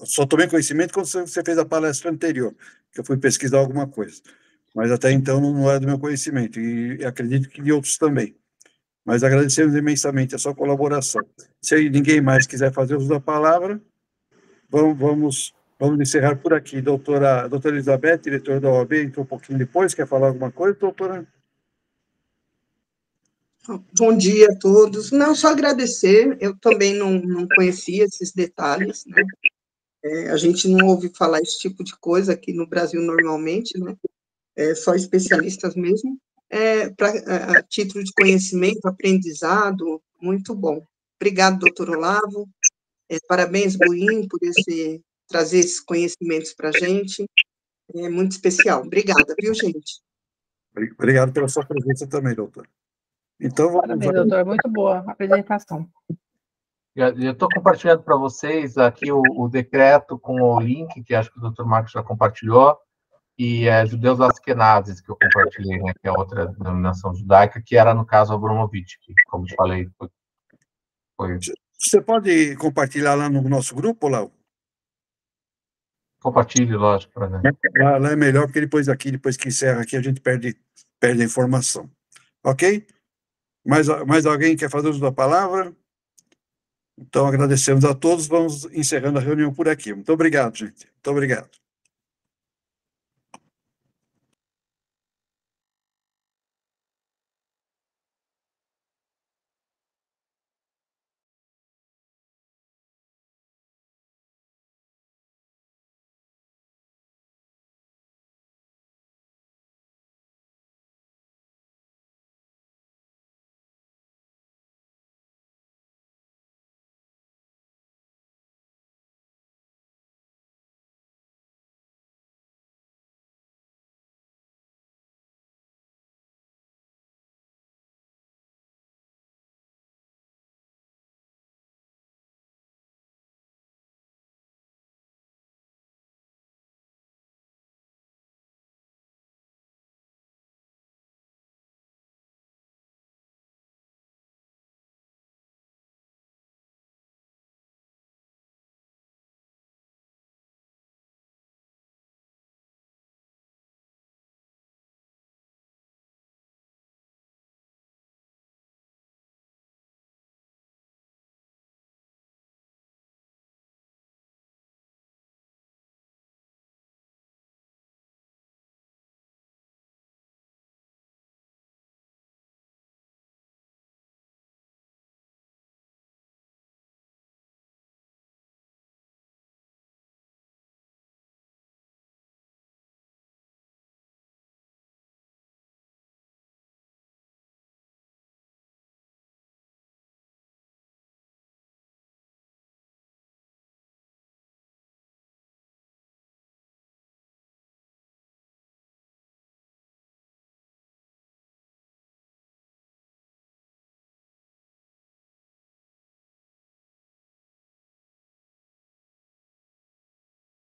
só tomei conhecimento quando você fez a palestra anterior, que eu fui pesquisar alguma coisa. Mas até então não era do meu conhecimento, e acredito que de outros também. Mas agradecemos imensamente a sua colaboração. Se ninguém mais quiser fazer uso da palavra, vamos encerrar por aqui. Doutora Elizabeth, diretora da OAB, entrou um pouquinho depois, quer falar alguma coisa, doutora? Bom dia a todos. Não, só agradecer, eu também não conhecia esses detalhes, né? A gente não ouve falar esse tipo de coisa aqui no Brasil normalmente, né? Só especialistas mesmo. A título de conhecimento, aprendizado, muito bom. Obrigado, doutor Olavo. Parabéns, Buim, por trazer esses conhecimentos para a gente. É muito especial. Obrigada, viu, gente? Obrigado pela sua presença também, doutor. Então, vamos... Parabéns, doutor. Muito boa a apresentação. Eu estou compartilhando para vocês aqui o decreto com o link, que acho que o doutor Marcos já compartilhou, e judeus askenazes, que eu compartilhei, né, que é outra denominação judaica, que era, no caso, Abramovich, que, como eu falei, foi... Você pode compartilhar lá no nosso grupo, Lau? Compartilhe, lógico, para ver. Lá é melhor, porque depois que encerra aqui, a gente perde a informação. Ok? Mais alguém quer fazer uso da palavra? Então, agradecemos a todos. Vamos encerrando a reunião por aqui. Muito obrigado, gente. Muito obrigado.